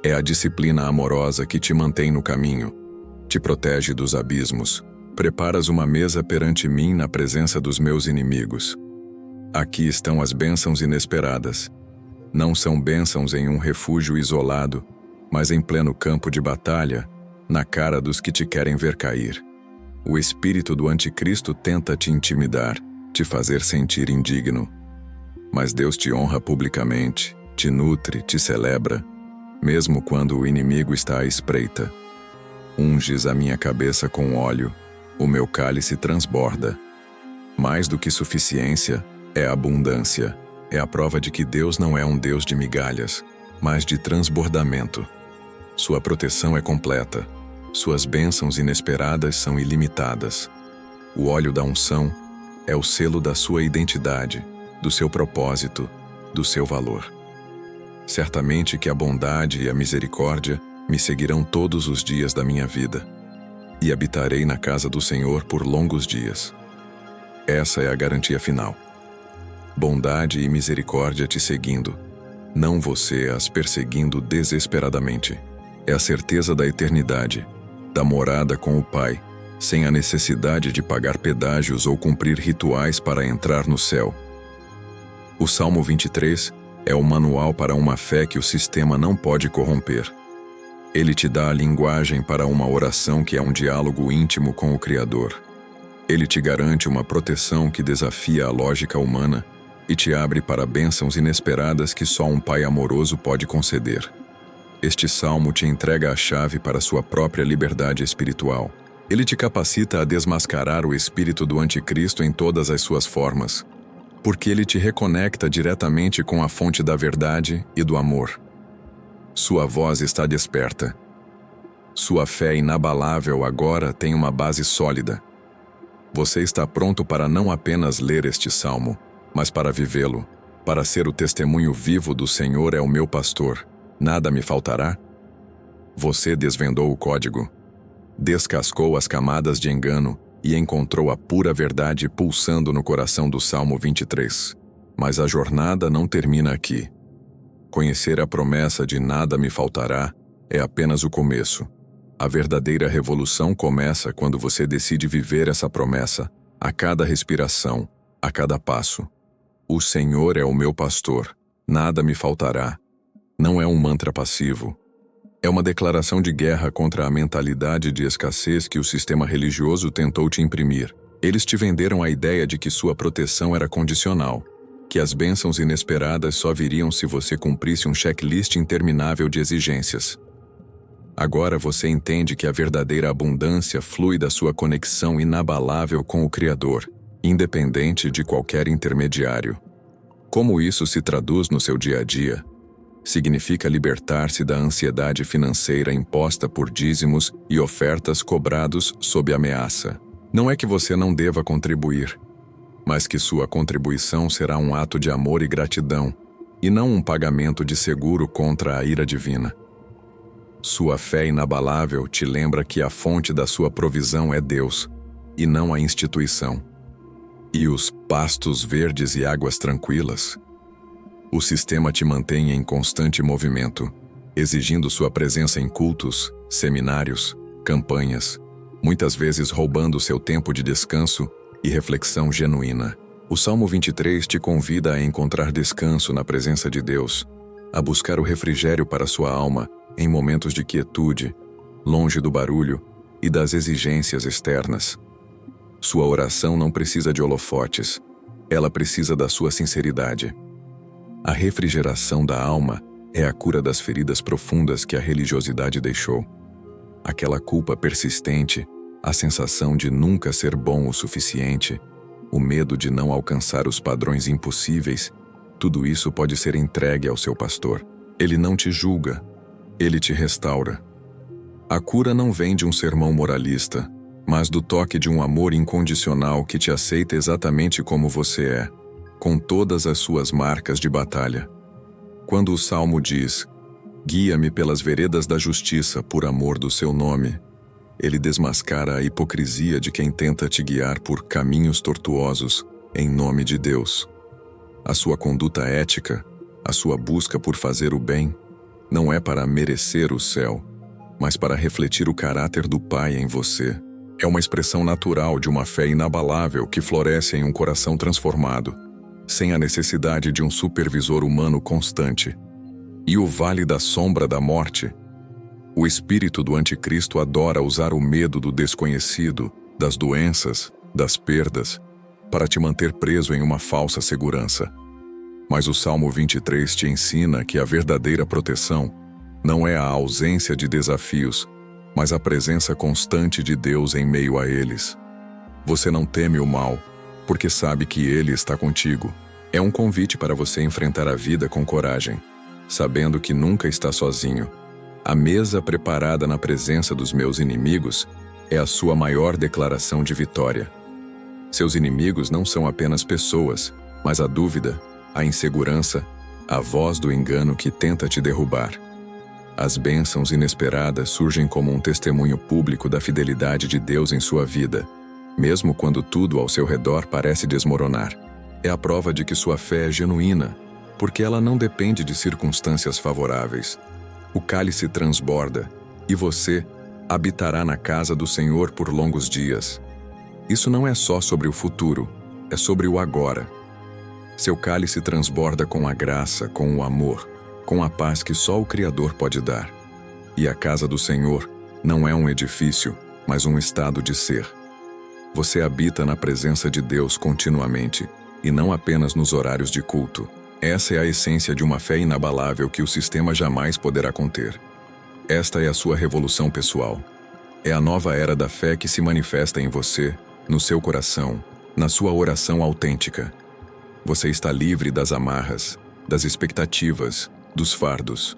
É a disciplina amorosa que te mantém no caminho, te protege dos abismos. Preparas uma mesa perante mim na presença dos meus inimigos. Aqui estão as bênçãos inesperadas. Não são bênçãos em um refúgio isolado, mas em pleno campo de batalha, na cara dos que te querem ver cair. O espírito do anticristo tenta te intimidar, te fazer sentir indigno. Mas Deus te honra publicamente, te nutre, te celebra, mesmo quando o inimigo está à espreita. Unges a minha cabeça com óleo, o meu cálice transborda. Mais do que suficiência, é abundância. É a prova de que Deus não é um Deus de migalhas, mas de transbordamento. Sua proteção é completa. Suas bênçãos inesperadas são ilimitadas. O óleo da unção é o selo da sua identidade, do seu propósito, do seu valor. Certamente que a bondade e a misericórdia me seguirão todos os dias da minha vida, e habitarei na casa do Senhor por longos dias. Essa é a garantia final. Bondade e misericórdia te seguindo, não você as perseguindo desesperadamente. É a certeza da eternidade, da morada com o Pai, sem a necessidade de pagar pedágios ou cumprir rituais para entrar no céu. O Salmo 23 é o manual para uma fé que o sistema não pode corromper. Ele te dá a linguagem para uma oração que é um diálogo íntimo com o Criador. Ele te garante uma proteção que desafia a lógica humana e te abre para bênçãos inesperadas que só um Pai amoroso pode conceder. Este salmo te entrega a chave para sua própria liberdade espiritual. Ele te capacita a desmascarar o espírito do anticristo em todas as suas formas. porque ele te reconecta diretamente com a fonte da verdade e do amor. Sua voz está desperta. Sua fé inabalável agora tem uma base sólida. Você está pronto para não apenas ler este salmo, mas para vivê-lo, para ser o testemunho vivo do Senhor é o meu pastor, nada me faltará? Você desvendou o código, descascou as camadas de engano e encontrou a pura verdade pulsando no coração do Salmo 23. Mas a jornada não termina aqui. Conhecer a promessa de nada me faltará é apenas o começo. A verdadeira revolução começa quando você decide viver essa promessa, a cada respiração, a cada passo. O Senhor é o meu pastor, nada me faltará. Não é um mantra passivo. É uma declaração de guerra contra a mentalidade de escassez que o sistema religioso tentou te imprimir. Eles te venderam a ideia de que sua proteção era condicional, que as bênçãos inesperadas só viriam se você cumprisse um checklist interminável de exigências. Agora você entende que a verdadeira abundância flui da sua conexão inabalável com o Criador, independente de qualquer intermediário. Como isso se traduz no seu dia a dia? Significa libertar-se da ansiedade financeira imposta por dízimos e ofertas cobrados sob ameaça. Não é que você não deva contribuir, mas que sua contribuição será um ato de amor e gratidão, e não um pagamento de seguro contra a ira divina. Sua fé inabalável te lembra que a fonte da sua provisão é Deus, e não a instituição. E os pastos verdes e águas tranquilas? O sistema te mantém em constante movimento, exigindo sua presença em cultos, seminários, campanhas, muitas vezes roubando seu tempo de descanso e reflexão genuína. O Salmo 23 te convida a encontrar descanso na presença de Deus, a buscar o refrigério para sua alma em momentos de quietude, longe do barulho e das exigências externas. Sua oração não precisa de holofotes, ela precisa da sua sinceridade. A refrigeração da alma é a cura das feridas profundas que a religiosidade deixou. Aquela culpa persistente, a sensação de nunca ser bom o suficiente, o medo de não alcançar os padrões impossíveis, tudo isso pode ser entregue ao seu pastor. Ele não te julga, ele te restaura. A cura não vem de um sermão moralista, mas do toque de um amor incondicional que te aceita exatamente como você é, com todas as suas marcas de batalha. Quando o Salmo diz, guia-me pelas veredas da justiça por amor do seu nome, ele desmascara a hipocrisia de quem tenta te guiar por caminhos tortuosos em nome de Deus. A sua conduta ética, a sua busca por fazer o bem, não é para merecer o céu, mas para refletir o caráter do Pai em você. É uma expressão natural de uma fé inabalável que floresce em um coração transformado, sem a necessidade de um supervisor humano constante. E o vale da sombra da morte? O espírito do anticristo adora usar o medo do desconhecido, das doenças, das perdas, para te manter preso em uma falsa segurança. Mas o Salmo 23 te ensina que a verdadeira proteção não é a ausência de desafios, mas a presença constante de Deus em meio a eles. Você não teme o mal, porque sabe que Ele está contigo. É um convite para você enfrentar a vida com coragem, sabendo que nunca está sozinho. A mesa preparada na presença dos meus inimigos é a sua maior declaração de vitória. Seus inimigos não são apenas pessoas, mas a dúvida, a insegurança, a voz do engano que tenta te derrubar. As bênçãos inesperadas surgem como um testemunho público da fidelidade de Deus em sua vida, mesmo quando tudo ao seu redor parece desmoronar. É a prova de que sua fé é genuína, porque ela não depende de circunstâncias favoráveis. O cálice transborda, e você habitará na casa do Senhor por longos dias. Isso não é só sobre o futuro, é sobre o agora. Seu cálice transborda com a graça, com o amor, com a paz que só o Criador pode dar. E a casa do Senhor não é um edifício, mas um estado de ser. Você habita na presença de Deus continuamente, e não apenas nos horários de culto. Essa é a essência de uma fé inabalável que o sistema jamais poderá conter. Esta é a sua revolução pessoal. É a nova era da fé que se manifesta em você, no seu coração, na sua oração autêntica. Você está livre das amarras, das expectativas, dos fardos.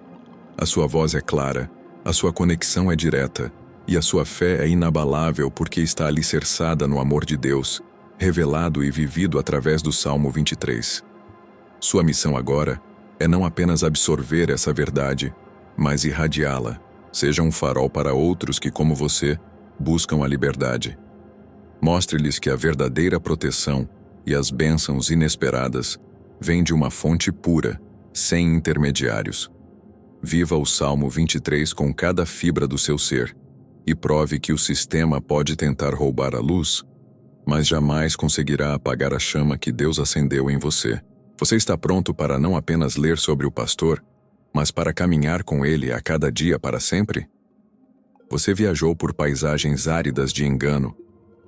A sua voz é clara, a sua conexão é direta, e a sua fé é inabalável porque está alicerçada no amor de Deus, revelado e vivido através do Salmo 23. Sua missão agora é não apenas absorver essa verdade, mas irradiá-la. Seja um farol para outros que, como você, buscam a liberdade. Mostre-lhes que a verdadeira proteção e as bênçãos inesperadas vêm de uma fonte pura, sem intermediários. Viva o Salmo 23 com cada fibra do seu ser e prove que o sistema pode tentar roubar a luz, mas jamais conseguirá apagar a chama que Deus acendeu em você. Você está pronto para não apenas ler sobre o pastor, mas para caminhar com ele a cada dia para sempre? Você viajou por paisagens áridas de engano,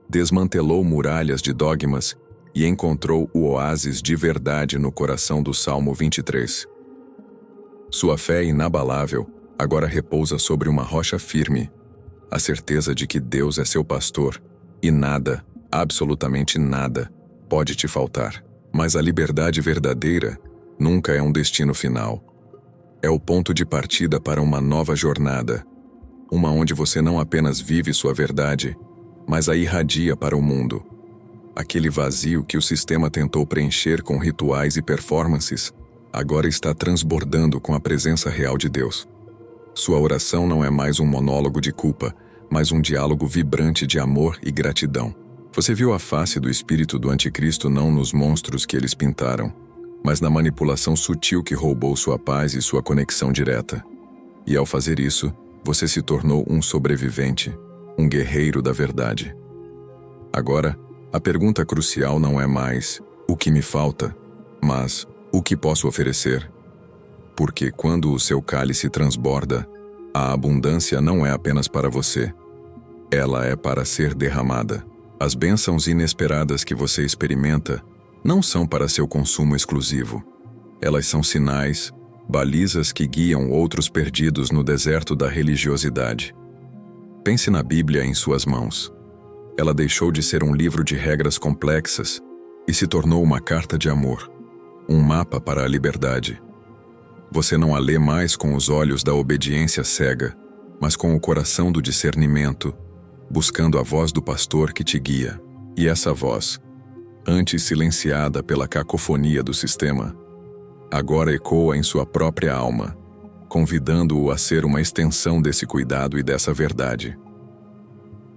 desmantelou muralhas de dogmas e encontrou o oásis de verdade no coração do Salmo 23. Sua fé inabalável agora repousa sobre uma rocha firme, a certeza de que Deus é seu pastor e nada, absolutamente nada, pode te faltar. Mas a liberdade verdadeira nunca é um destino final. É o ponto de partida para uma nova jornada, uma onde você não apenas vive sua verdade, mas a irradia para o mundo. Aquele vazio que o sistema tentou preencher com rituais e performances, agora está transbordando com a presença real de Deus. Sua oração não é mais um monólogo de culpa, mas um diálogo vibrante de amor e gratidão. Você viu a face do espírito do anticristo não nos monstros que eles pintaram, mas na manipulação sutil que roubou sua paz e sua conexão direta. E ao fazer isso, você se tornou um sobrevivente, um guerreiro da verdade. Agora, a pergunta crucial não é mais o que me falta, mas o que posso oferecer. Porque quando o seu cálice transborda, a abundância não é apenas para você. Ela é para ser derramada. As bênçãos inesperadas que você experimenta não são para seu consumo exclusivo. Elas são sinais, balizas que guiam outros perdidos no deserto da religiosidade. Pense na Bíblia em suas mãos. Ela deixou de ser um livro de regras complexas e se tornou uma carta de amor, um mapa para a liberdade. Você não a lê mais com os olhos da obediência cega, mas com o coração do discernimento, buscando a voz do pastor que te guia. E essa voz, antes silenciada pela cacofonia do sistema, agora ecoa em sua própria alma, convidando-o a ser uma extensão desse cuidado e dessa verdade.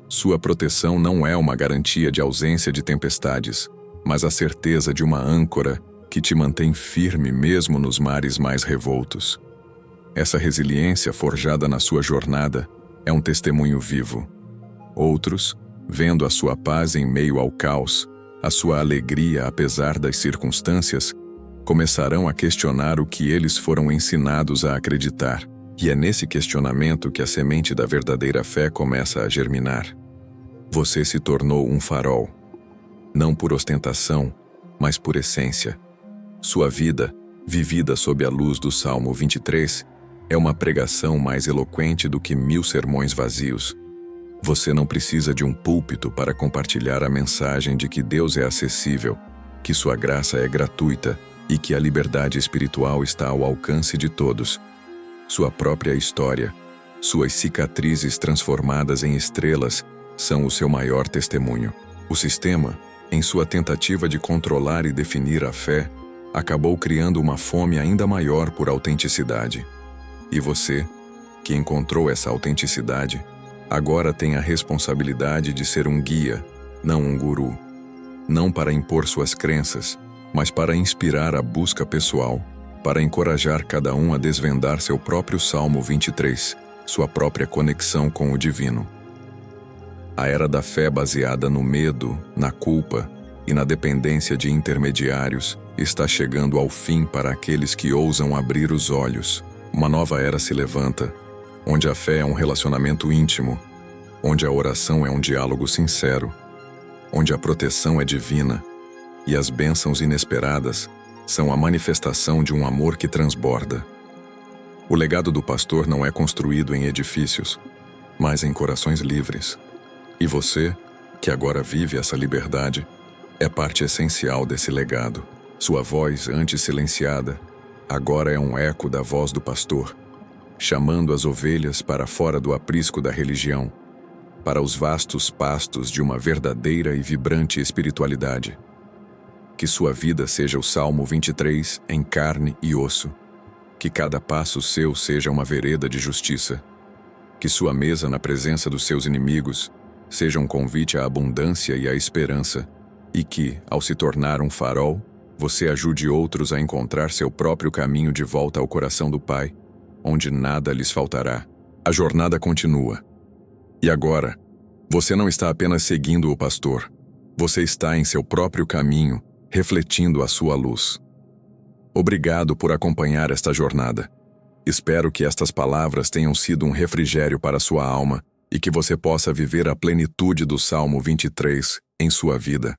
Sua proteção não é uma garantia de ausência de tempestades, mas a certeza de uma âncora que te mantém firme mesmo nos mares mais revoltos. Essa resiliência forjada na sua jornada é um testemunho vivo. Outros, vendo a sua paz em meio ao caos, a sua alegria apesar das circunstâncias, começarão a questionar o que eles foram ensinados a acreditar. E é nesse questionamento que a semente da verdadeira fé começa a germinar. Você se tornou um farol, não por ostentação, mas por essência. Sua vida, vivida sob a luz do Salmo 23, é uma pregação mais eloquente do que 1000 sermões vazios. Você não precisa de um púlpito para compartilhar a mensagem de que Deus é acessível, que sua graça é gratuita e que a liberdade espiritual está ao alcance de todos. Sua própria história, suas cicatrizes transformadas em estrelas, são o seu maior testemunho. O sistema, em sua tentativa de controlar e definir a fé, acabou criando uma fome ainda maior por autenticidade. E você, que encontrou essa autenticidade, agora tem a responsabilidade de ser um guia, não um guru. Não para impor suas crenças, mas para inspirar a busca pessoal, para encorajar cada um a desvendar seu próprio Salmo 23, sua própria conexão com o divino. A era da fé baseada no medo, na culpa e na dependência de intermediários está chegando ao fim para aqueles que ousam abrir os olhos. Uma nova era se levanta, onde a fé é um relacionamento íntimo, onde a oração é um diálogo sincero, onde a proteção é divina e as bênçãos inesperadas são a manifestação de um amor que transborda. O legado do pastor não é construído em edifícios, mas em corações livres. E você, que agora vive essa liberdade, é parte essencial desse legado. Sua voz, antes silenciada, agora é um eco da voz do pastor, chamando as ovelhas para fora do aprisco da religião, para os vastos pastos de uma verdadeira e vibrante espiritualidade. Que sua vida seja o Salmo 23 em carne e osso. Que cada passo seu seja uma vereda de justiça. Que sua mesa na presença dos seus inimigos seja um convite à abundância e à esperança, e que, ao se tornar um farol, você ajude outros a encontrar seu próprio caminho de volta ao coração do Pai, onde nada lhes faltará. A jornada continua. E agora, você não está apenas seguindo o pastor, você está em seu próprio caminho, refletindo a sua luz. Obrigado por acompanhar esta jornada. Espero que estas palavras tenham sido um refrigério para sua alma e que você possa viver a plenitude do Salmo 23 em sua vida.